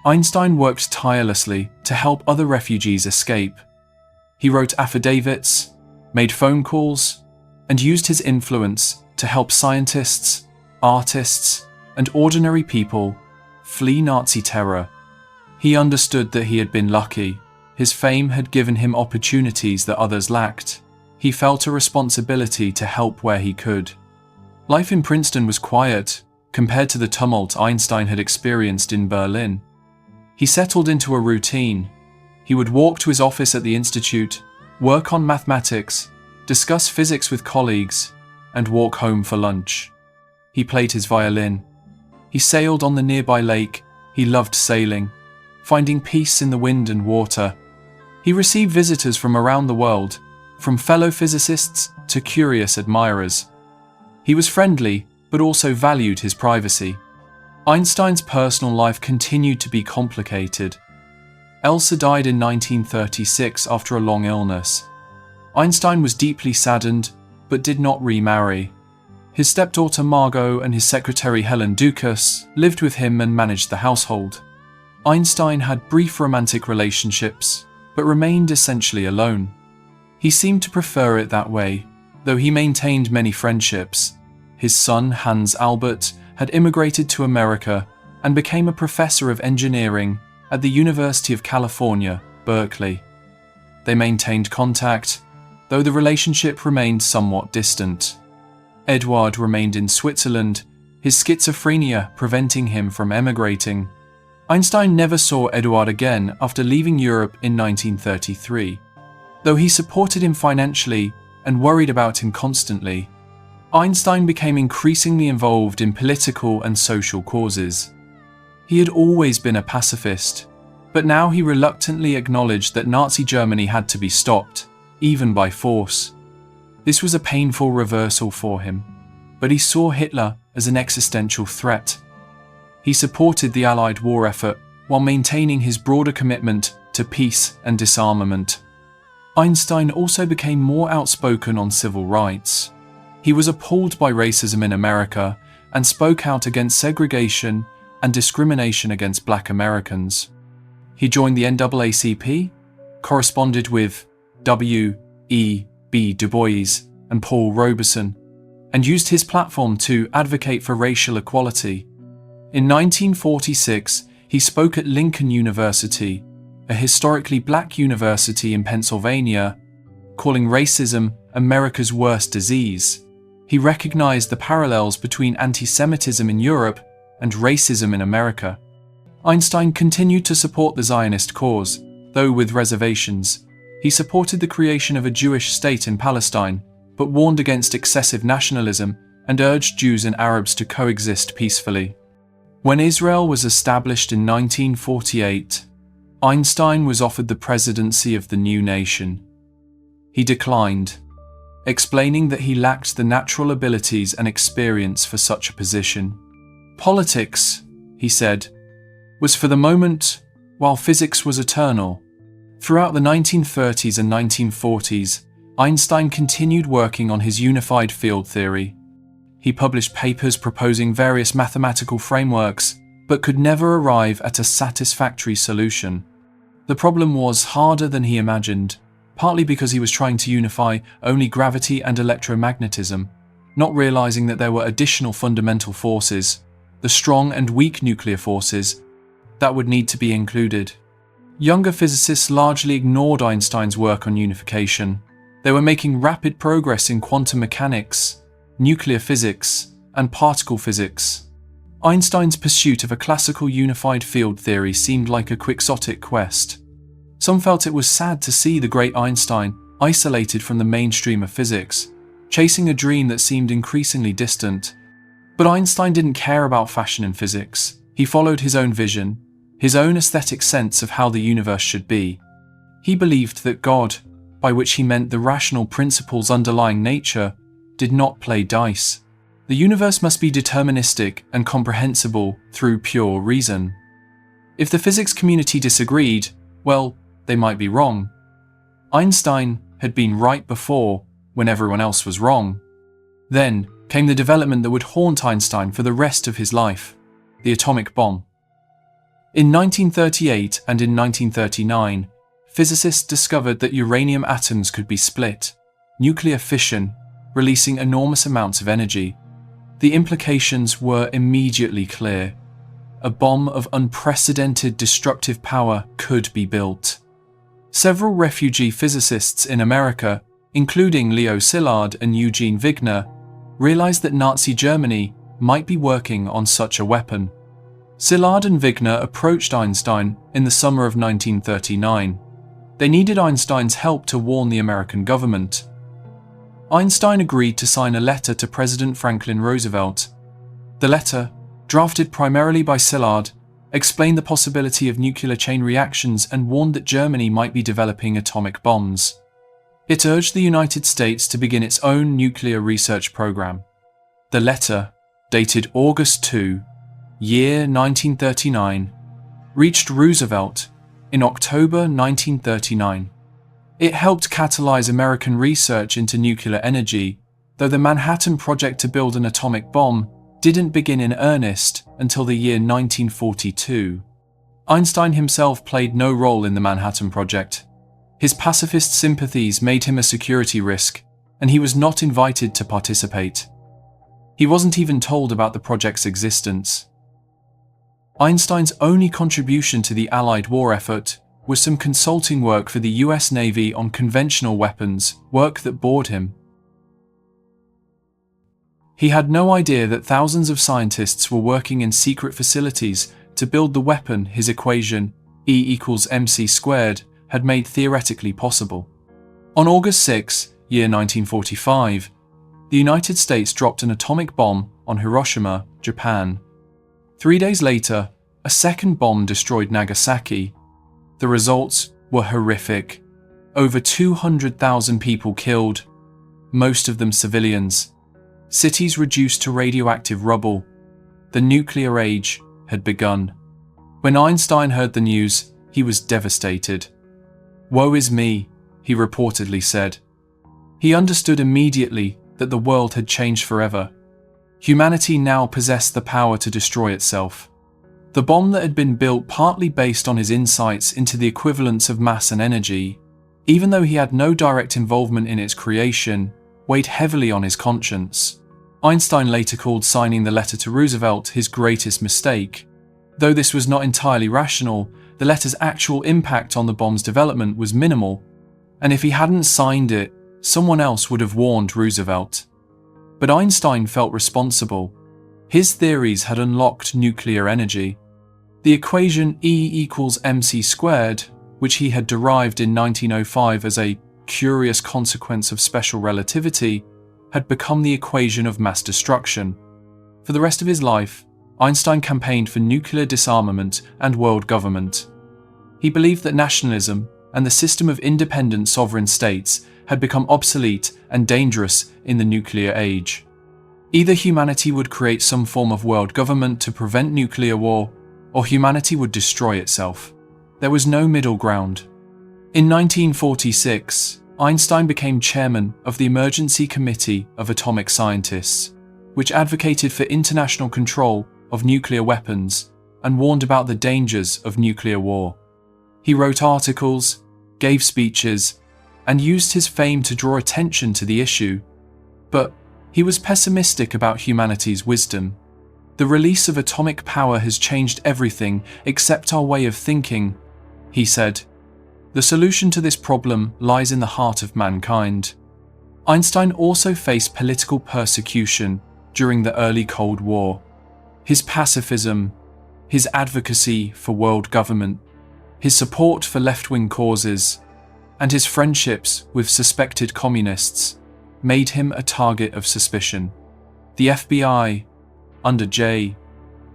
Einstein worked tirelessly to help other refugees escape. He wrote affidavits, made phone calls, and used his influence to help scientists, artists, and ordinary people flee Nazi terror. He understood that he had been lucky. His fame had given him opportunities that others lacked. He felt a responsibility to help where he could. Life in Princeton was quiet compared to the tumult Einstein had experienced in Berlin. He settled into a routine. He would walk to his office at the institute, work on mathematics, discuss physics with colleagues, and walk home for lunch. He played his violin. He sailed on the nearby lake. He loved sailing, finding peace in the wind and water. He received visitors from around the world, from fellow physicists to curious admirers. He was friendly, but also valued his privacy. Einstein's personal life continued to be complicated. Elsa died in 1936 after a long illness. Einstein was deeply saddened, but did not remarry. His stepdaughter Margot and his secretary Helen Dukas lived with him and managed the household. Einstein had brief romantic relationships, but remained essentially alone. He seemed to prefer it that way, though he maintained many friendships. His son, Hans Albert, had immigrated to America and became a professor of engineering at the University of California, Berkeley. They maintained contact, though the relationship remained somewhat distant. Eduard remained in Switzerland, his schizophrenia preventing him from emigrating. Einstein never saw Eduard again after leaving Europe in 1933. Though he supported him financially and worried about him constantly, Einstein became increasingly involved in political and social causes. He had always been a pacifist, but now he reluctantly acknowledged that Nazi Germany had to be stopped, even by force. This was a painful reversal for him, but he saw Hitler as an existential threat. He supported the Allied war effort while maintaining his broader commitment to peace and disarmament. Einstein also became more outspoken on civil rights. He was appalled by racism in America and spoke out against segregation and discrimination against Black Americans. He joined the NAACP, corresponded with W.E.B. Du Bois and Paul Robeson, and used his platform to advocate for racial equality. In 1946, he spoke at Lincoln University, a historically black university in Pennsylvania, calling racism America's worst disease. He recognized the parallels between anti-Semitism in Europe and racism in America. Einstein continued to support the Zionist cause, though with reservations. He supported the creation of a Jewish state in Palestine, but warned against excessive nationalism and urged Jews and Arabs to coexist peacefully. When Israel was established in 1948, Einstein was offered the presidency of the new nation. He declined, explaining that he lacked the natural abilities and experience for such a position. Politics, he said, was for the moment, while physics was eternal. Throughout the 1930s and 1940s, Einstein continued working on his unified field theory. He published papers proposing various mathematical frameworks, but could never arrive at a satisfactory solution. The problem was harder than he imagined, partly because he was trying to unify only gravity and electromagnetism, not realizing that there were additional fundamental forces, the strong and weak nuclear forces, that would need to be included. Younger physicists largely ignored Einstein's work on unification. They were making rapid progress in quantum mechanics, nuclear physics, and particle physics. Einstein's pursuit of a classical unified field theory seemed like a quixotic quest. Some felt it was sad to see the great Einstein isolated from the mainstream of physics, chasing a dream that seemed increasingly distant. But Einstein didn't care about fashion in physics. He followed his own vision, his own aesthetic sense of how the universe should be. He believed that God, by which he meant the rational principles underlying nature, did not play dice. The universe must be deterministic and comprehensible through pure reason. If the physics community disagreed, well, they might be wrong. Einstein had been right before, when everyone else was wrong. Then came the development that would haunt Einstein for the rest of his life: the atomic bomb. In 1938 and in 1939, physicists discovered that uranium atoms could be split, nuclear fission, releasing enormous amounts of energy. The implications were immediately clear. A bomb of unprecedented destructive power could be built. Several refugee physicists in America, including Leo Szilard and Eugene Wigner, realized that Nazi Germany might be working on such a weapon. Szilard and Wigner approached Einstein in the summer of 1939. They needed Einstein's help to warn the American government. Einstein agreed to sign a letter to President Franklin Roosevelt. The letter, drafted primarily by Szilard, explained the possibility of nuclear chain reactions and warned that Germany might be developing atomic bombs. It urged the United States to begin its own nuclear research program. The letter, dated August 2, year 1939, reached Roosevelt in October 1939. It helped catalyze American research into nuclear energy, though the Manhattan Project to build an atomic bomb didn't begin in earnest until the year 1942. Einstein himself played no role in the Manhattan Project. His pacifist sympathies made him a security risk, and he was not invited to participate. He wasn't even told about the project's existence. Einstein's only contribution to the Allied war effort was some consulting work for the US Navy on conventional weapons, work that bored him. He had no idea that thousands of scientists were working in secret facilities to build the weapon his equation, E=mc², had made theoretically possible. On August 6, year 1945, the United States dropped an atomic bomb on Hiroshima, Japan. 3 days later, a second bomb destroyed Nagasaki. The results were horrific. Over 200,000 people killed, most of them civilians. Cities reduced to radioactive rubble. The nuclear age had begun. When Einstein heard the news, he was devastated. "Woe is me," he reportedly said. He understood immediately that the world had changed forever. Humanity now possessed the power to destroy itself. The bomb that had been built partly based on his insights into the equivalence of mass and energy, even though he had no direct involvement in its creation, weighed heavily on his conscience. Einstein later called signing the letter to Roosevelt his greatest mistake. Though this was not entirely rational, the letter's actual impact on the bomb's development was minimal, and if he hadn't signed it, someone else would have warned Roosevelt. But Einstein felt responsible. His theories had unlocked nuclear energy. The equation E=mc², which he had derived in 1905 as a curious consequence of special relativity, had become the equation of mass destruction. For the rest of his life, Einstein campaigned for nuclear disarmament and world government. He believed that nationalism and the system of independent sovereign states had become obsolete and dangerous in the nuclear age. Either humanity would create some form of world government to prevent nuclear war, or humanity would destroy itself. There was no middle ground. In 1946, Einstein became chairman of the Emergency Committee of Atomic Scientists, which advocated for international control of nuclear weapons and warned about the dangers of nuclear war. He wrote articles, gave speeches, and used his fame to draw attention to the issue. But he was pessimistic about humanity's wisdom. "The release of atomic power has changed everything except our way of thinking," he said. "The solution to this problem lies in the heart of mankind." Einstein also faced political persecution during the early Cold War. His pacifism, his advocacy for world government, his support for left-wing causes, and his friendships with suspected communists made him a target of suspicion. The FBI, under J.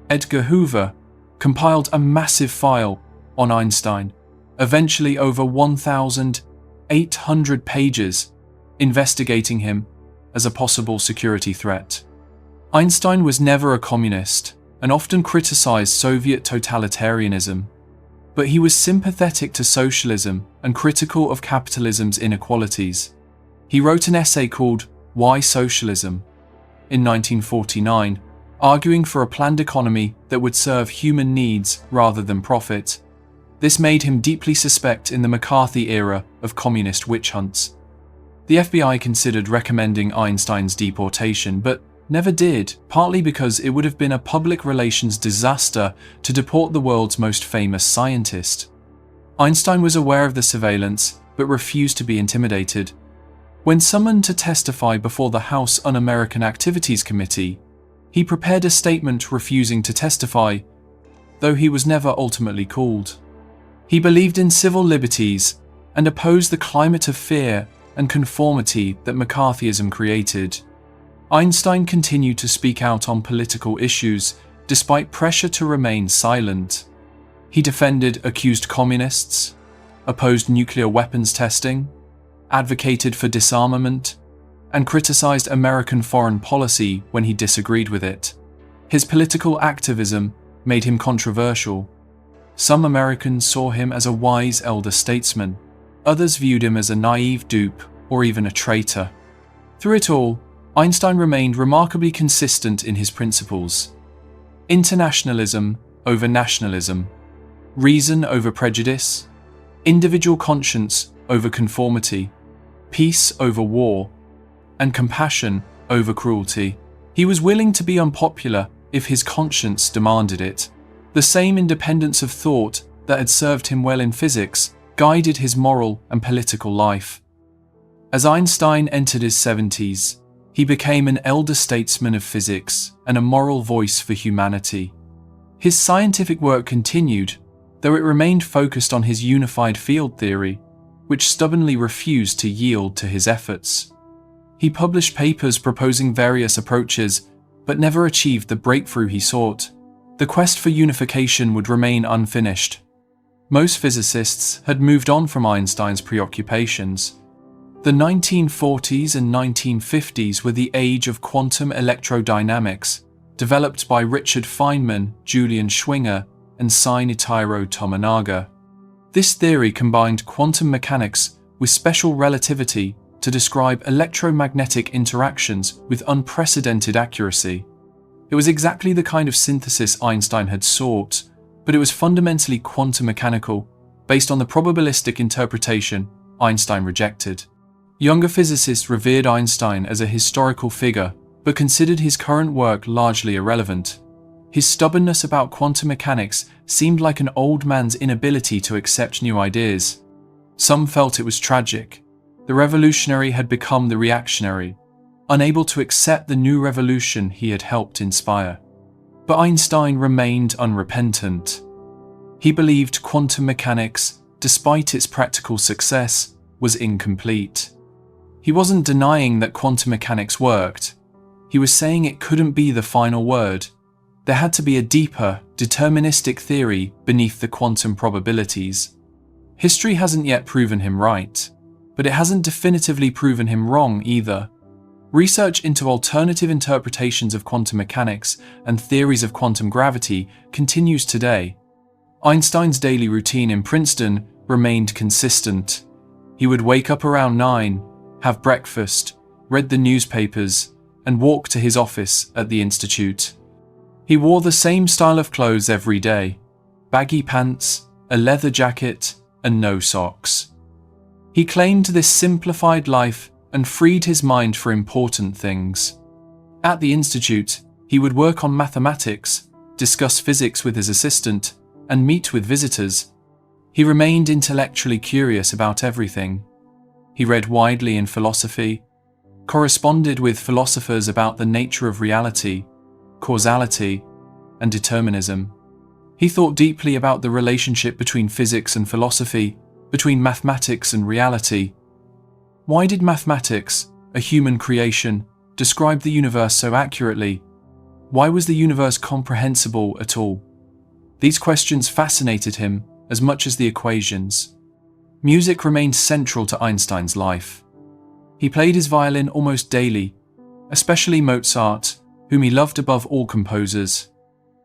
Edgar Hoover, compiled a massive file on Einstein, eventually over 1,800 pages, investigating him as a possible security threat. Einstein was never a communist and often criticized Soviet totalitarianism, but he was sympathetic to socialism and critical of capitalism's inequalities. He wrote an essay called "Why Socialism?" in 1949, arguing for a planned economy that would serve human needs rather than profit. This made him deeply suspect in the McCarthy era of communist witch hunts. The FBI considered recommending Einstein's deportation, but Never did, partly because it would have been a public relations disaster to deport the world's most famous scientist. Einstein was aware of the surveillance, but refused to be intimidated. When summoned to testify before the House Un-American Activities Committee, he prepared a statement refusing to testify, though he was never ultimately called. He believed in civil liberties and opposed the climate of fear and conformity that McCarthyism created. Einstein continued to speak out on political issues despite pressure to remain silent. He defended accused communists, opposed nuclear weapons testing, advocated for disarmament, and criticized American foreign policy when he disagreed with it. His political activism made him controversial. Some Americans saw him as a wise elder statesman. Others viewed him as a naive dupe or even a traitor. Through it all, Einstein remained remarkably consistent in his principles. Internationalism over nationalism, reason over prejudice, individual conscience over conformity, peace over war, and compassion over cruelty. He was willing to be unpopular if his conscience demanded it. The same independence of thought that had served him well in physics guided his moral and political life. As Einstein entered his 70s, he became an elder statesman of physics and a moral voice for humanity. His scientific work continued, though it remained focused on his unified field theory, which stubbornly refused to yield to his efforts. He published papers proposing various approaches, but never achieved the breakthrough he sought. The quest for unification would remain unfinished. Most physicists had moved on from Einstein's preoccupations. The 1940s and 1950s were the age of quantum electrodynamics, developed by Richard Feynman, Julian Schwinger, and Shinichiro Tominaga. This theory combined quantum mechanics with special relativity to describe electromagnetic interactions with unprecedented accuracy. It was exactly the kind of synthesis Einstein had sought, but it was fundamentally quantum mechanical, based on the probabilistic interpretation Einstein rejected. Younger physicists revered Einstein as a historical figure, but considered his current work largely irrelevant. His stubbornness about quantum mechanics seemed like an old man's inability to accept new ideas. Some felt it was tragic. The revolutionary had become the reactionary, unable to accept the new revolution he had helped inspire. But Einstein remained unrepentant. He believed quantum mechanics, despite its practical success, was incomplete. He wasn't denying that quantum mechanics worked. He was saying it couldn't be the final word. There had to be a deeper, deterministic theory beneath the quantum probabilities. History hasn't yet proven him right, but it hasn't definitively proven him wrong either. Research into alternative interpretations of quantum mechanics and theories of quantum gravity continues today. Einstein's daily routine in Princeton remained consistent. He would wake up around 9, have breakfast, read the newspapers, and walk to his office at the Institute. He wore the same style of clothes every day: baggy pants, a leather jacket, and no socks. He claimed this simplified life and freed his mind for important things. At the Institute, he would work on mathematics, discuss physics with his assistant, and meet with visitors. He remained intellectually curious about everything. He read widely in philosophy, corresponded with philosophers about the nature of reality, causality, and determinism. He thought deeply about the relationship between physics and philosophy, between mathematics and reality. Why did mathematics, a human creation, describe the universe so accurately? Why was the universe comprehensible at all? These questions fascinated him as much as the equations. Music remained central to Einstein's life. He played his violin almost daily, especially Mozart, whom he loved above all composers.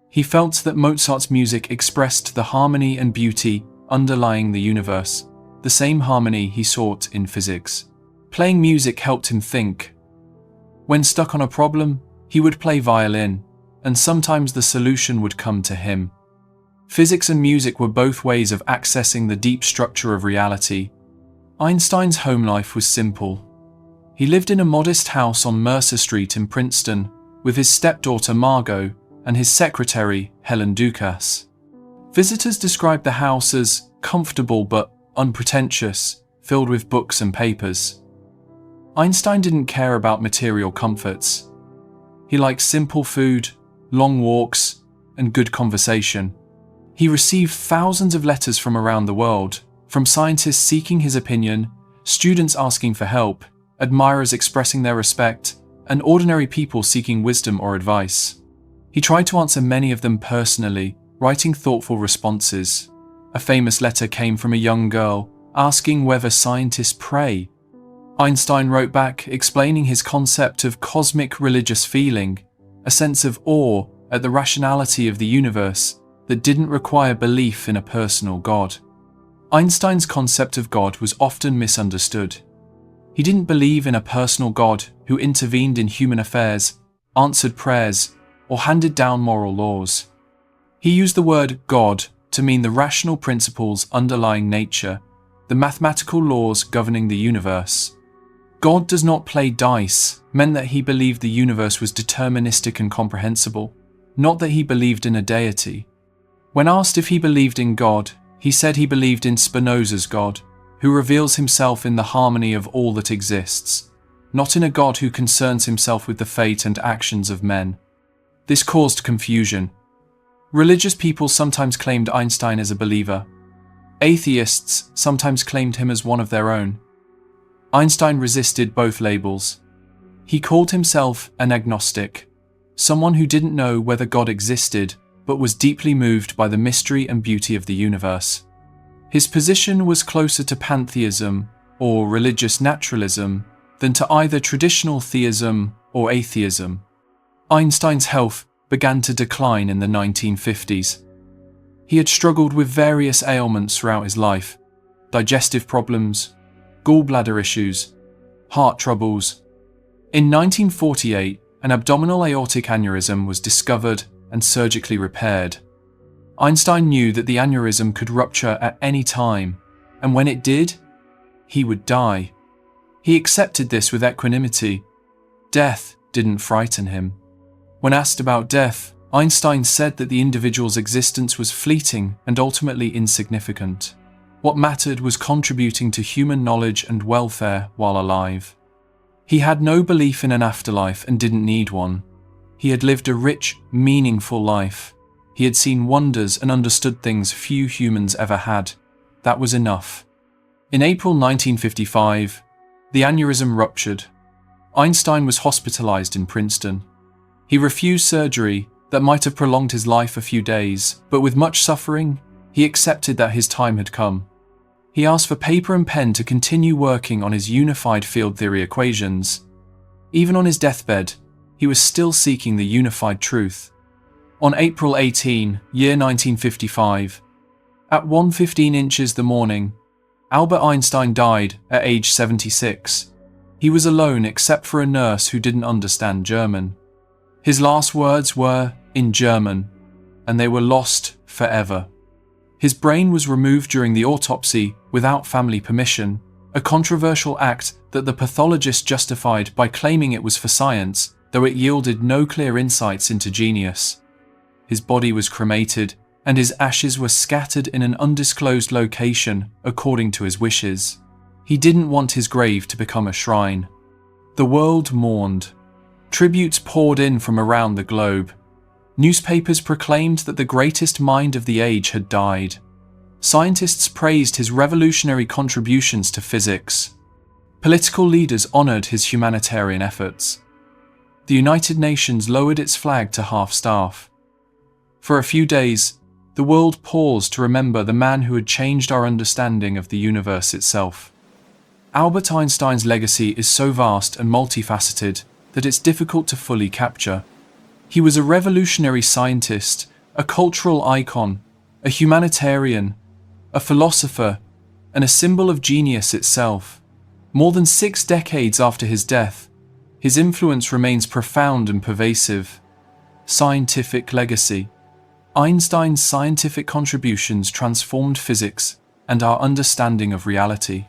He felt that Mozart's music expressed the harmony and beauty underlying the universe, the same harmony he sought in physics. Playing music helped him think. When stuck on a problem, he would play violin, and sometimes the solution would come to him. Physics and music were both ways of accessing the deep structure of reality. Einstein's home life was simple. He lived in a modest house on Mercer Street in Princeton, with his stepdaughter Margot and his secretary Helen Ducasse. Visitors described the house as comfortable but unpretentious, filled with books and papers. Einstein didn't care about material comforts. He liked simple food, long walks, and good conversation. He received thousands of letters from around the world, from scientists seeking his opinion, students asking for help, admirers expressing their respect, and ordinary people seeking wisdom or advice. He tried to answer many of them personally, writing thoughtful responses. A famous letter came from a young girl asking whether scientists pray. Einstein wrote back explaining his concept of cosmic religious feeling, a sense of awe at the rationality of the universe that didn't require belief in a personal God. Einstein's concept of God was often misunderstood. He didn't believe in a personal God who intervened in human affairs, answered prayers, or handed down moral laws. He used the word God to mean the rational principles underlying nature, the mathematical laws governing the universe. God does not play dice meant that he believed the universe was deterministic and comprehensible, not that he believed in a deity. When asked if he believed in God, he said he believed in Spinoza's God, who reveals himself in the harmony of all that exists, not in a God who concerns himself with the fate and actions of men. This caused confusion. Religious people sometimes claimed Einstein as a believer. Atheists sometimes claimed him as one of their own. Einstein resisted both labels. He called himself an agnostic, someone who didn't know whether God existed, but was deeply moved by the mystery and beauty of the universe. His position was closer to pantheism, or religious naturalism, than to either traditional theism or atheism. Einstein's health began to decline in the 1950s. He had struggled with various ailments throughout his life: digestive problems, gallbladder issues, heart troubles. In 1948, an abdominal aortic aneurysm was discovered and surgically repaired. Einstein knew that the aneurysm could rupture at any time, and when it did, he would die. He accepted this with equanimity. Death didn't frighten him. When asked about death, Einstein said that the individual's existence was fleeting and ultimately insignificant. What mattered was contributing to human knowledge and welfare while alive. He had no belief in an afterlife and didn't need one. He had lived a rich, meaningful life. He had seen wonders and understood things few humans ever had. That was enough. In April 1955, the aneurysm ruptured. Einstein was hospitalized in Princeton. He refused surgery that might have prolonged his life a few days, but with much suffering, he accepted that his time had come. He asked for paper and pen to continue working on his unified field theory equations. Even on his deathbed, he was still seeking the unified truth. On April 18, year 1955, at 1:15 inches the morning, Albert Einstein died at age 76. He was alone except for a nurse who didn't understand German. His last words were in German, and they were lost forever. His brain was removed during the autopsy without family permission, a controversial act that the pathologist justified by claiming it was for science, though it yielded no clear insights into genius. His body was cremated, and his ashes were scattered in an undisclosed location according to his wishes. He didn't want his grave to become a shrine. The world mourned. Tributes poured in from around the globe. Newspapers proclaimed that the greatest mind of the age had died. Scientists praised his revolutionary contributions to physics. Political leaders honored his humanitarian efforts. The United Nations lowered its flag to half-staff. For a few days, the world paused to remember the man who had changed our understanding of the universe itself. Albert Einstein's legacy is so vast and multifaceted that it's difficult to fully capture. He was a revolutionary scientist, a cultural icon, a humanitarian, a philosopher, and a symbol of genius itself. More than 6 decades after his death, his influence remains profound and pervasive. Scientific legacy. Einstein's scientific contributions transformed physics and our understanding of reality.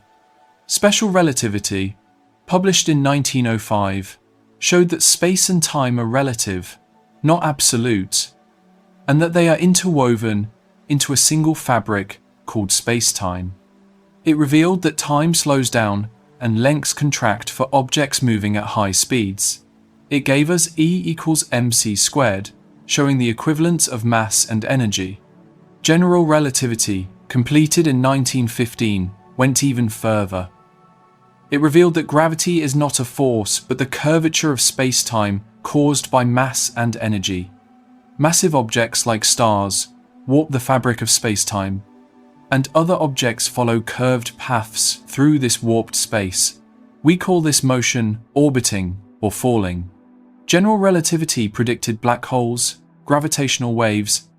Special Relativity, published in 1905, showed that space and time are relative, not absolute, and that they are interwoven into a single fabric called space-time. It revealed that time slows down and lengths contract for objects moving at high speeds. It gave us E=mc², showing the equivalence of mass and energy. General relativity, completed in 1915, went even further. It revealed that gravity is not a force, but the curvature of space-time caused by mass and energy. Massive objects like stars warp the fabric of space-time, and other objects follow curved paths through this warped space. We call this motion orbiting or falling. General relativity predicted black holes, gravitational waves,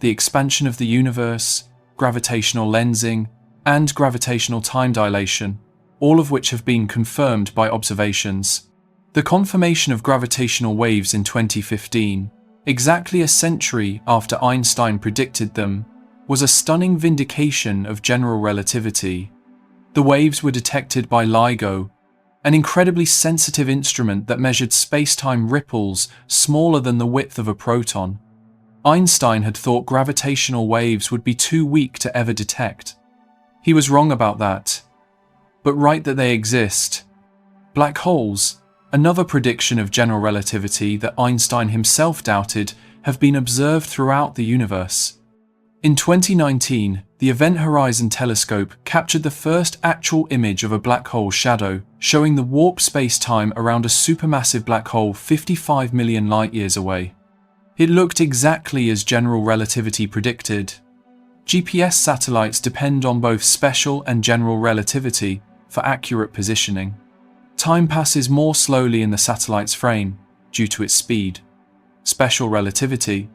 the expansion of the universe, gravitational lensing, and gravitational time dilation, all of which have been confirmed by observations. The confirmation of gravitational waves in 2015, exactly a century after Einstein predicted them, was a stunning vindication of general relativity. The waves were detected by LIGO, an incredibly sensitive instrument that measured space-time ripples smaller than the width of a proton. Einstein had thought gravitational waves would be too weak to ever detect. He was wrong about that, but right that they exist. Black holes, another prediction of general relativity that Einstein himself doubted, have been observed throughout the universe. In 2019, the Event Horizon Telescope captured the first actual image of a black hole shadow, showing the warped space-time around a supermassive black hole 55 million light-years away. It looked exactly as general relativity predicted. GPS satellites depend on both special and general relativity for accurate positioning. Time passes more slowly in the satellite's frame due to its speed, special relativity,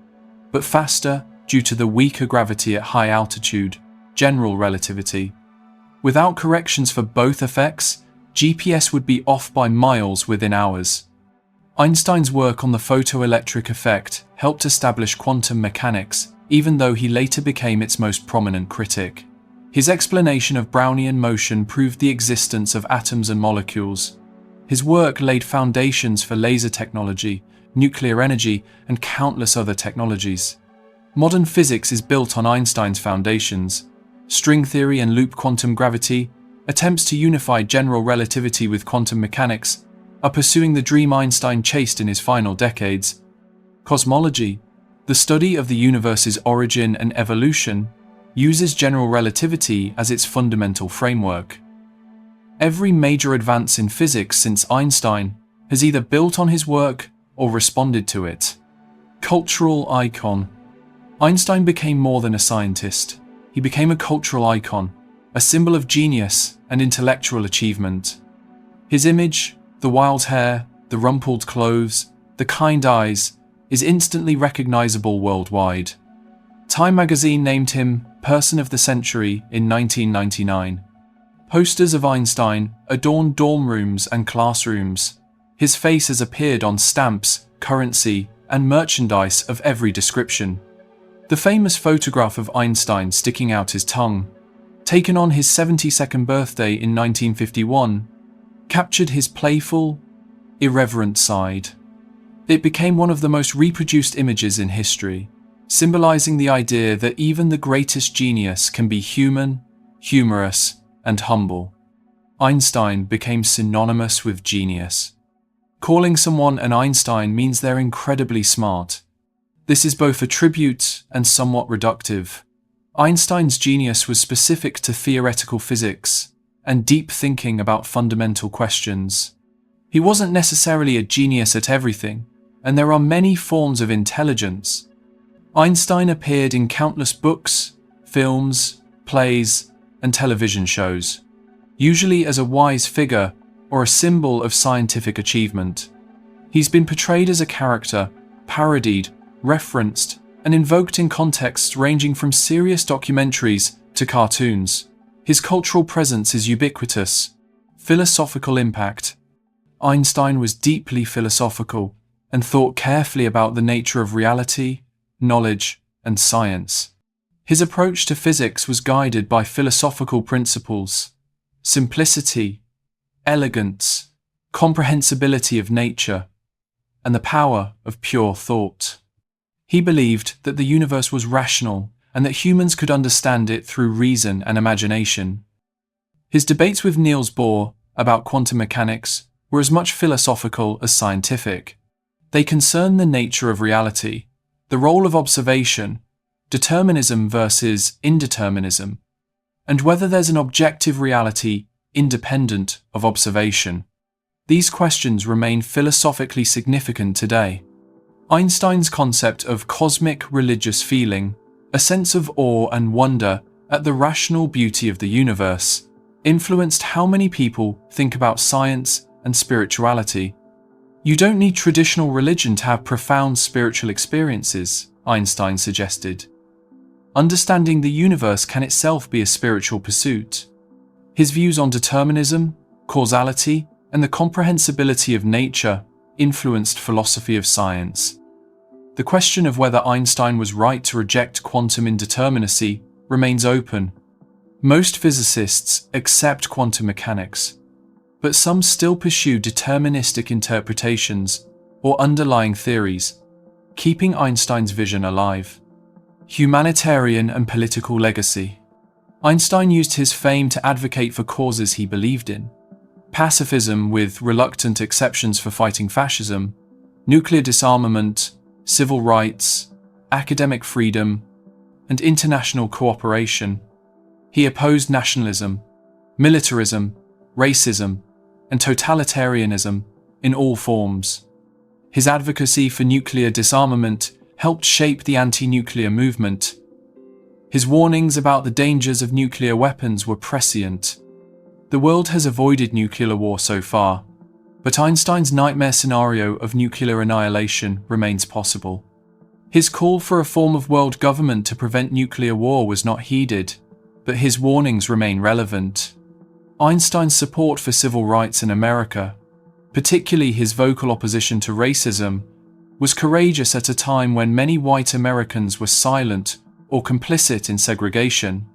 but faster due to the weaker gravity at high altitude, general relativity. Without corrections for both effects, GPS would be off by miles within hours. Einstein's work on the photoelectric effect helped establish quantum mechanics, even though he later became its most prominent critic. His explanation of Brownian motion proved the existence of atoms and molecules. His work laid foundations for laser technology, nuclear energy, and countless other technologies. Modern physics is built on Einstein's foundations. String theory and loop quantum gravity, attempts to unify general relativity with quantum mechanics, are pursuing the dream Einstein chased in his final decades. Cosmology, the study of the universe's origin and evolution, uses general relativity as its fundamental framework. Every major advance in physics since Einstein has either built on his work or responded to it. Cultural icon. Einstein became more than a scientist. He became a cultural icon, a symbol of genius and intellectual achievement. His image, the wild hair, the rumpled clothes, the kind eyes, is instantly recognizable worldwide. Time magazine named him Person of the Century in 1999. Posters of Einstein adorned dorm rooms and classrooms. His face has appeared on stamps, currency, and merchandise of every description. The famous photograph of Einstein sticking out his tongue, taken on his 72nd birthday in 1951, captured his playful, irreverent side. It became one of the most reproduced images in history, symbolizing the idea that even the greatest genius can be human, humorous, and humble. Einstein became synonymous with genius. Calling someone an Einstein means they're incredibly smart. This is both a tribute and somewhat reductive. Einstein's genius was specific to theoretical physics and deep thinking about fundamental questions. He wasn't necessarily a genius at everything, and there are many forms of intelligence. Einstein appeared in countless books, films, plays, and television shows, usually as a wise figure or a symbol of scientific achievement. He's been portrayed as a character, parodied, referenced, and invoked in contexts ranging from serious documentaries to cartoons. His cultural presence is ubiquitous. Philosophical impact. Einstein was deeply philosophical and thought carefully about the nature of reality, knowledge, and science. His approach to physics was guided by philosophical principles: simplicity, elegance, comprehensibility of nature. and the power of pure thought. He believed that the universe was rational and that humans could understand it through reason and imagination. His debates with Niels Bohr about quantum mechanics were as much philosophical as scientific. They concern the nature of reality, the role of observation, determinism versus indeterminism, and whether there's an objective reality independent of observation. These questions remain philosophically significant today. Einstein's concept of cosmic religious feeling, a sense of awe and wonder at the rational beauty of the universe, influenced how many people think about science and spirituality. You don't need traditional religion to have profound spiritual experiences, Einstein suggested. Understanding the universe can itself be a spiritual pursuit. His views on determinism, causality, and the comprehensibility of nature influenced philosophy of science. The question of whether Einstein was right to reject quantum indeterminacy remains open. Most physicists accept quantum mechanics, but some still pursue deterministic interpretations or underlying theories, keeping Einstein's vision alive. Humanitarian and political legacy. Einstein used his fame to advocate for causes he believed in. Pacifism with reluctant exceptions for fighting fascism, nuclear disarmament, civil rights, academic freedom, and international cooperation. He opposed nationalism, militarism, racism, and totalitarianism in all forms. His advocacy for nuclear disarmament helped shape the anti-nuclear movement. His warnings about the dangers of nuclear weapons were prescient. The world has avoided nuclear war so far, but Einstein's nightmare scenario of nuclear annihilation remains possible. His call for a form of world government to prevent nuclear war was not heeded, but his warnings remain relevant. Einstein's support for civil rights in America, particularly his vocal opposition to racism, was courageous at a time when many white Americans were silent or complicit in segregation.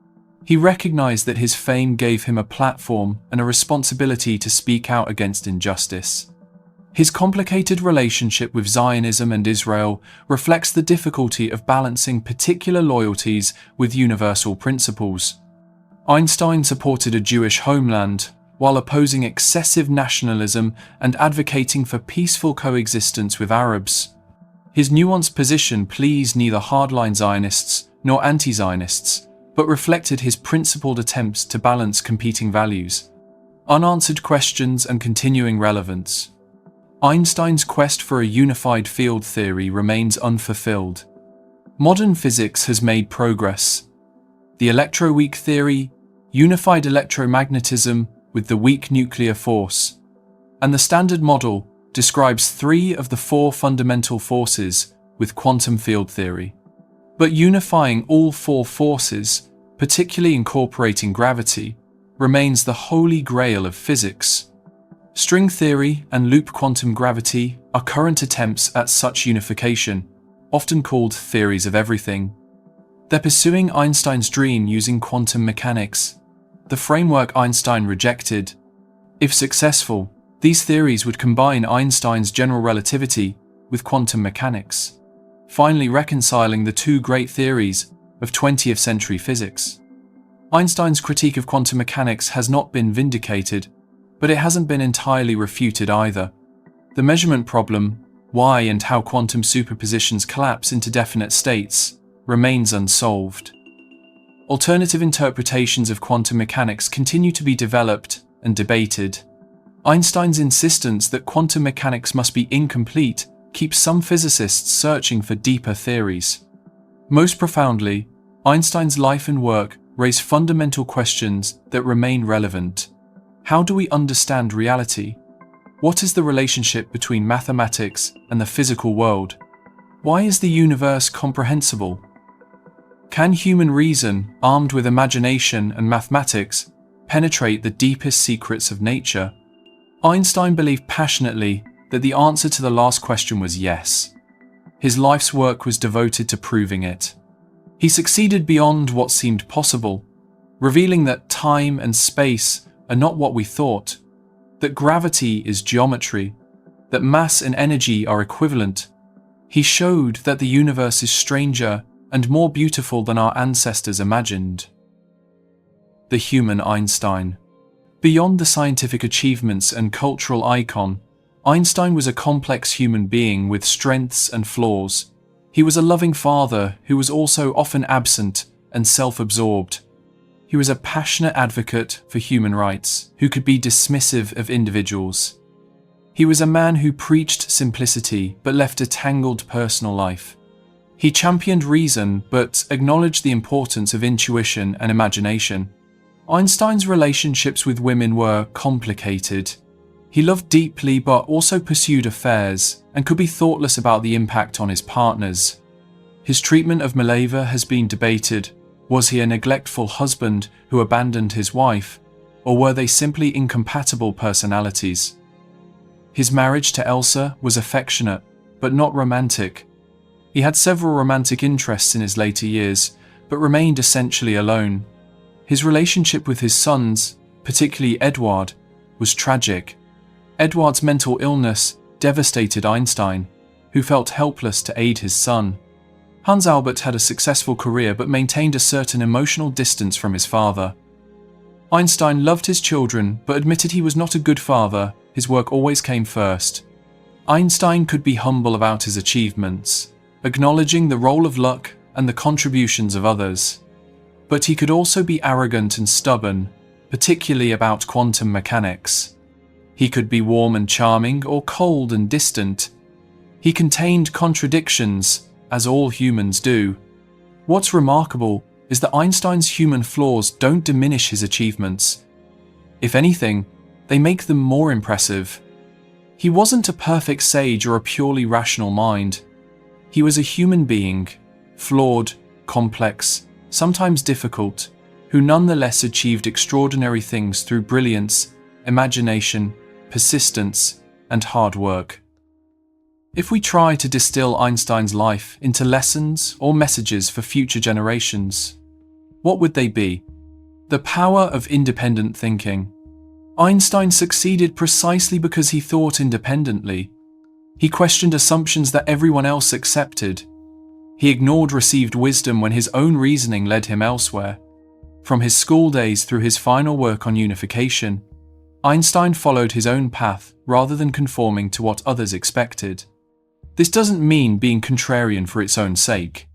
He recognized that his fame gave him a platform and a responsibility to speak out against injustice. His complicated relationship with Zionism and Israel reflects the difficulty of balancing particular loyalties with universal principles. Einstein supported a Jewish homeland while opposing excessive nationalism and advocating for peaceful coexistence with Arabs. His nuanced position pleased neither hardline Zionists nor anti-Zionists, but reflected his principled attempts to balance competing values, unanswered questions, and continuing relevance. Einstein's quest for a unified field theory remains unfulfilled. Modern physics has made progress. The electroweak theory, unified electromagnetism with the weak nuclear force, and the Standard Model describes 3 of the 4 fundamental forces with quantum field theory. But unifying all 4 forces, particularly incorporating gravity, remains the holy grail of physics. String theory and loop quantum gravity are current attempts at such unification, often called theories of everything. They're pursuing Einstein's dream using quantum mechanics, the framework Einstein rejected. If successful, these theories would combine Einstein's general relativity with quantum mechanics, finally reconciling the 2 great theories of 20th century physics. Einstein's critique of quantum mechanics has not been vindicated, but it hasn't been entirely refuted either. The measurement problem, why and how quantum superpositions collapse into definite states, remains unsolved. Alternative interpretations of quantum mechanics continue to be developed and debated. Einstein's insistence that quantum mechanics must be incomplete keeps some physicists searching for deeper theories. Most profoundly, Einstein's life and work raise fundamental questions that remain relevant. How do we understand reality? What is the relationship between mathematics and the physical world? Why is the universe comprehensible? Can human reason, armed with imagination and mathematics, penetrate the deepest secrets of nature? Einstein believed passionately that the answer to the last question was yes. His life's work was devoted to proving it. He succeeded beyond what seemed possible, revealing that time and space are not what we thought, that gravity is geometry, that mass and energy are equivalent. He showed that the universe is stranger and more beautiful than our ancestors imagined. The human Einstein. Beyond the scientific achievements and cultural icon, Einstein was a complex human being with strengths and flaws. He was a loving father who was also often absent and self-absorbed. He was a passionate advocate for human rights who could be dismissive of individuals. He was a man who preached simplicity but left a tangled personal life. He championed reason but acknowledged the importance of intuition and imagination. Einstein's relationships with women were complicated. He loved deeply but also pursued affairs and could be thoughtless about the impact on his partners. His treatment of Mileva has been debated. Was he a neglectful husband who abandoned his wife, or were they simply incompatible personalities? His marriage to Elsa was affectionate, but not romantic. He had several romantic interests in his later years, but remained essentially alone. His relationship with his sons, particularly Edward, was tragic. Edward's mental illness devastated Einstein, who felt helpless to aid his son. Hans Albert had a successful career but maintained a certain emotional distance from his father. Einstein loved his children but admitted he was not a good father. His work always came first. Einstein could be humble about his achievements, acknowledging the role of luck and the contributions of others. But he could also be arrogant and stubborn, particularly about quantum mechanics. He could be warm and charming or cold and distant. He contained contradictions, as all humans do. What's remarkable is that Einstein's human flaws don't diminish his achievements. If anything, they make them more impressive. He wasn't a perfect sage or a purely rational mind. He was a human being, flawed, complex, sometimes difficult, who nonetheless achieved extraordinary things through brilliance, imagination, persistence, and hard work. If we try to distill Einstein's life into lessons or messages for future generations, what would they be? The power of independent thinking. Einstein succeeded precisely because he thought independently. He questioned assumptions that everyone else accepted. He ignored received wisdom when his own reasoning led him elsewhere. From his school days through his final work on unification, Einstein followed his own path rather than conforming to what others expected. This doesn't mean being contrarian for its own sake.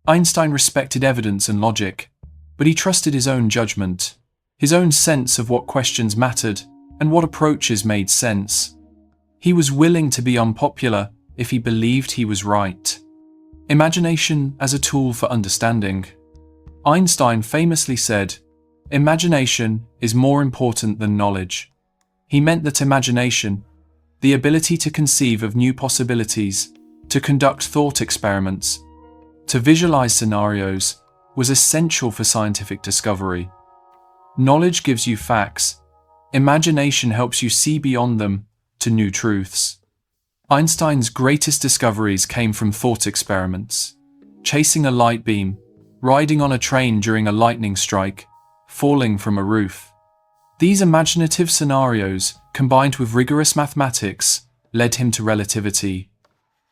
Einstein respected evidence and logic, but he trusted his own judgment, his own sense of what questions mattered and what approaches made sense. He was willing to be unpopular if he believed he was right. Imagination as a tool for understanding. Einstein famously said, "Imagination is more important than knowledge." He meant that imagination, the ability to conceive of new possibilities, to conduct thought experiments, to visualize scenarios, was essential for scientific discovery. Knowledge gives you facts. Imagination helps you see beyond them to new truths. Einstein's greatest discoveries came from thought experiments. Chasing a light beam, riding on a train during a lightning strike, falling from a roof. These imaginative scenarios, combined with rigorous mathematics, led him to relativity.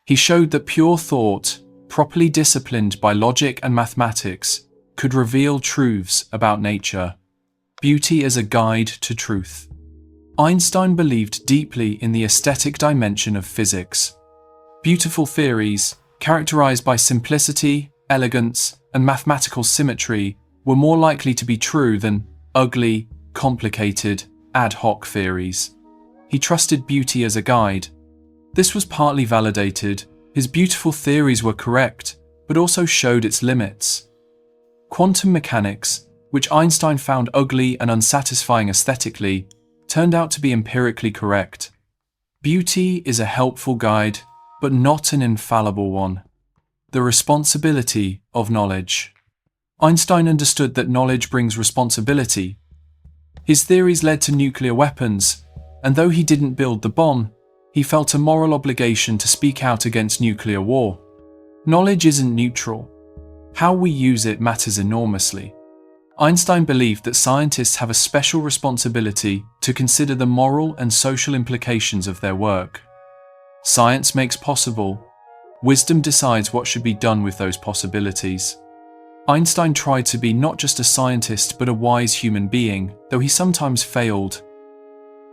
He showed that pure thought, properly disciplined by logic and mathematics, could reveal truths about nature. Beauty as a guide to truth. Einstein believed deeply in the aesthetic dimension of physics. Beautiful theories, characterized by simplicity, elegance, and mathematical symmetry, were more likely to be true than ugly, complicated, ad hoc theories. He trusted beauty as a guide. This was partly validated. His beautiful theories were correct, but also showed its limits. Quantum mechanics, which Einstein found ugly and unsatisfying aesthetically, turned out to be empirically correct. Beauty is a helpful guide, but not an infallible one. The responsibility of knowledge. Einstein understood that knowledge brings responsibility. His theories led to nuclear weapons, and though he didn't build the bomb, he felt a moral obligation to speak out against nuclear war. Knowledge isn't neutral. How we use it matters enormously. Einstein believed that scientists have a special responsibility to consider the moral and social implications of their work. Science makes possible. Wisdom decides what should be done with those possibilities. Einstein tried to be not just a scientist but a wise human being, though he sometimes failed.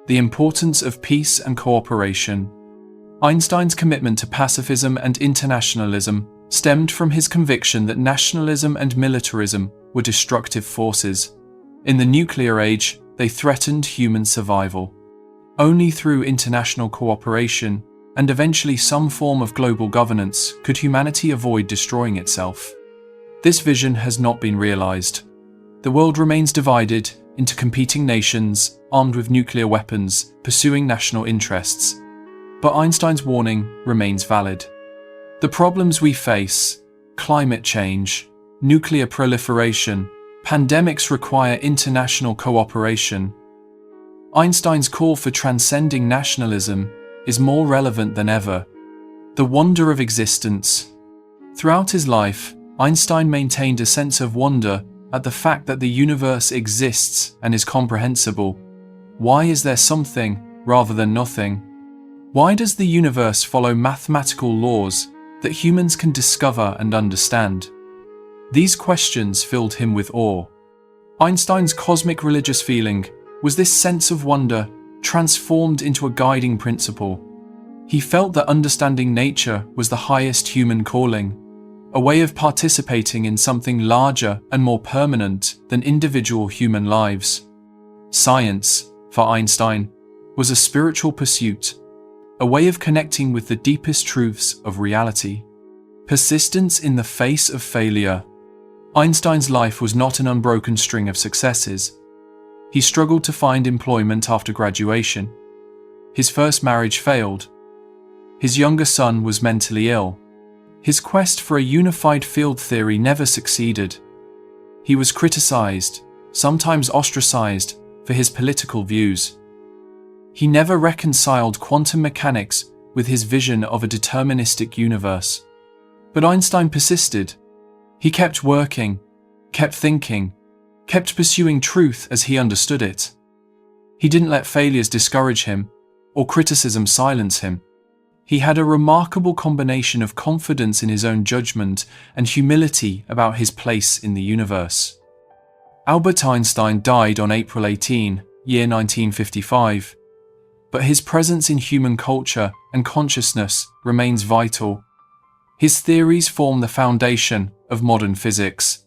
The importance of peace and cooperation. Einstein's commitment to pacifism and internationalism stemmed from his conviction that nationalism and militarism were destructive forces. In the nuclear age, they threatened human survival. Only through international cooperation and eventually some form of global governance could humanity avoid destroying itself. This vision has not been realized. The world remains divided into competing nations armed with nuclear weapons, pursuing national interests. But Einstein's warning remains valid. The problems we face, climate change, nuclear proliferation, pandemics require international cooperation. Einstein's call for transcending nationalism is more relevant than ever. The wonder of existence. Throughout his life, Einstein maintained a sense of wonder at the fact that the universe exists and is comprehensible. Why is there something rather than nothing? Why does the universe follow mathematical laws that humans can discover and understand? These questions filled him with awe. Einstein's cosmic religious feeling was this sense of wonder transformed into a guiding principle. He felt that understanding nature was the highest human calling, a way of participating in something larger and more permanent than individual human lives. Science, for Einstein, was a spiritual pursuit, a way of connecting with the deepest truths of reality. Persistence in the face of failure. Einstein's life was not an unbroken string of successes. He struggled to find employment after graduation. His first marriage failed. His younger son was mentally ill. His quest for a unified field theory never succeeded. He was criticized, sometimes ostracized, for his political views. He never reconciled quantum mechanics with his vision of a deterministic universe. But Einstein persisted. He kept working, kept thinking, kept pursuing truth as he understood it. He didn't let failures discourage him or criticism silence him. He had a remarkable combination of confidence in his own judgment and humility about his place in the universe. Albert Einstein died on April 18, year 1955. But his presence in human culture and consciousness remains vital. His theories form the foundation of modern physics.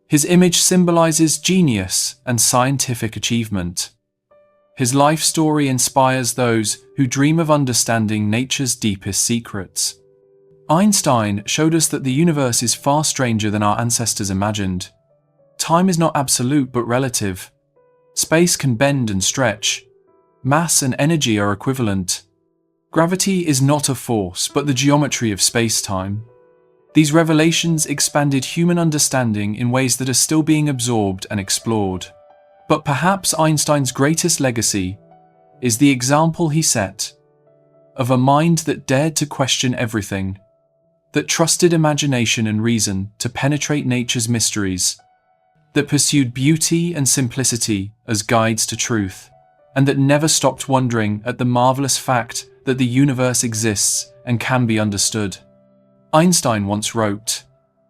His image symbolizes genius and scientific achievement. His life story inspires those who dream of understanding nature's deepest secrets. Einstein showed us that the universe is far stranger than our ancestors imagined. Time is not absolute but relative. Space can bend and stretch. Mass and energy are equivalent. Gravity is not a force, but the geometry of space-time. These revelations expanded human understanding in ways that are still being absorbed and explored. But perhaps Einstein's greatest legacy is the example he set of a mind that dared to question everything, that trusted imagination and reason to penetrate nature's mysteries, that pursued beauty and simplicity as guides to truth, and that never stopped wondering at the marvelous fact that the universe exists and can be understood. Einstein once wrote,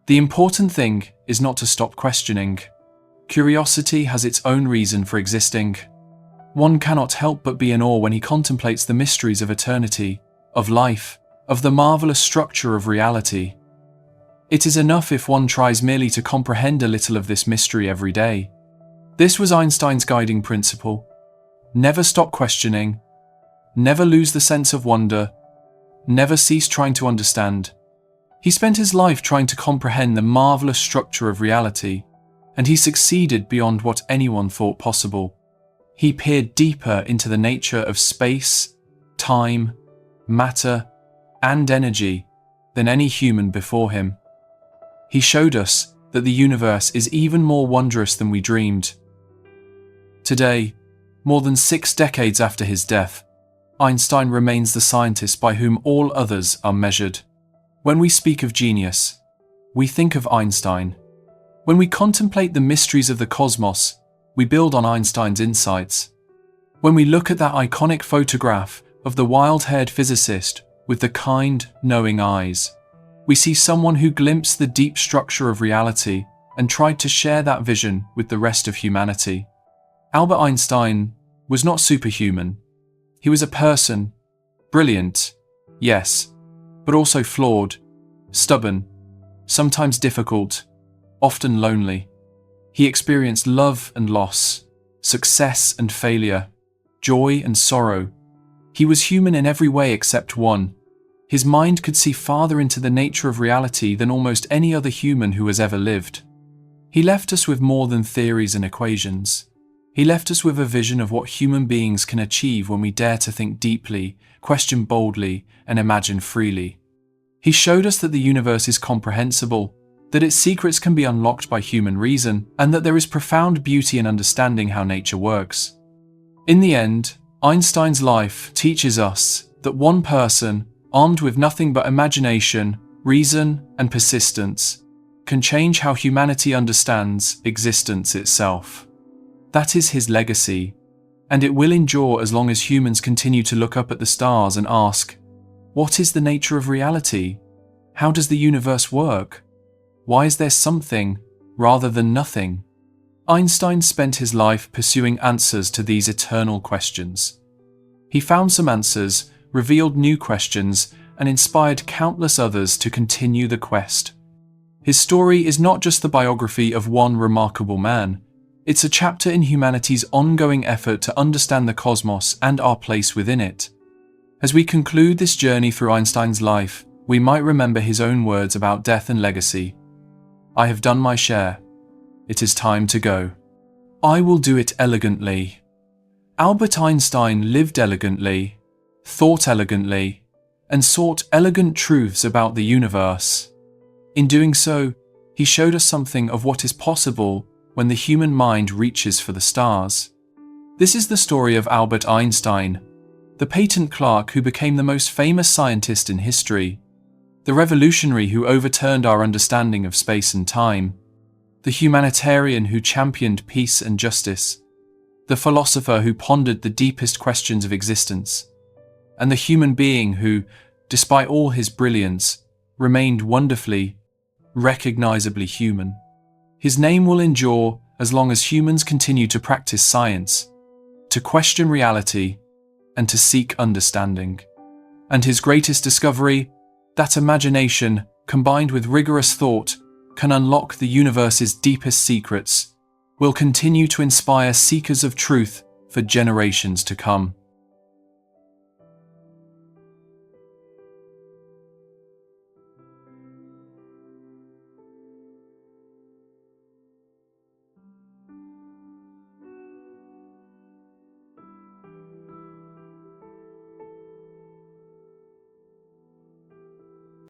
"The important thing is not to stop questioning. Curiosity has its own reason for existing. One cannot help but be in awe when he contemplates the mysteries of eternity, of life, of the marvelous structure of reality. It is enough if one tries merely to comprehend a little of this mystery every day." This was Einstein's guiding principle. Never stop questioning, never lose the sense of wonder, never cease trying to understand. He spent his life trying to comprehend the marvelous structure of reality, and he succeeded beyond what anyone thought possible. He peered deeper into the nature of space, time, matter, and energy than any human before him. He showed us that the universe is even more wondrous than we dreamed. Today, more than 6 decades after his death, Einstein remains the scientist by whom all others are measured. When we speak of genius, we think of Einstein. When we contemplate the mysteries of the cosmos, we build on Einstein's insights. When we look at that iconic photograph of the wild-haired physicist with the kind, knowing eyes. We see someone who glimpsed the deep structure of reality and tried to share that vision with the rest of humanity. Albert Einstein was not superhuman. He was a person, brilliant, yes, but also flawed, stubborn, sometimes difficult, often lonely. He experienced love and loss, success and failure, joy and sorrow. He was human in every way except one. His mind could see farther into the nature of reality than almost any other human who has ever lived. He left us with more than theories and equations. He left us with a vision of what human beings can achieve when we dare to think deeply, question boldly, and imagine freely. He showed us that the universe is comprehensible, that its secrets can be unlocked by human reason, and that there is profound beauty in understanding how nature works. In the end, Einstein's life teaches us that one person, armed with nothing but imagination, reason, and persistence, can change how humanity understands existence itself. That is his legacy, and it will endure as long as humans continue to look up at the stars and ask, what is the nature of reality? How does the universe work? Why is there something rather than nothing? Einstein spent his life pursuing answers to these eternal questions. He found some answers, revealed new questions, and inspired countless others to continue the quest. His story is not just the biography of one remarkable man. It's a chapter in humanity's ongoing effort to understand the cosmos and our place within it. As we conclude this journey through Einstein's life, we might remember his own words about death and legacy. I have done my share. It is time to go. I will do it elegantly. Albert Einstein lived elegantly, thought elegantly, and sought elegant truths about the universe. In doing so, he showed us something of what is possible when the human mind reaches for the stars. This is the story of Albert Einstein, the patent clerk who became the most famous scientist in history, the revolutionary who overturned our understanding of space and time, the humanitarian who championed peace and justice, the philosopher who pondered the deepest questions of existence, and the human being who, despite all his brilliance, remained wonderfully, recognizably human. His name will endure as long as humans continue to practice science, to question reality, and to seek understanding. And his greatest discovery, that imagination, combined with rigorous thought, can unlock the universe's deepest secrets, will continue to inspire seekers of truth for generations to come.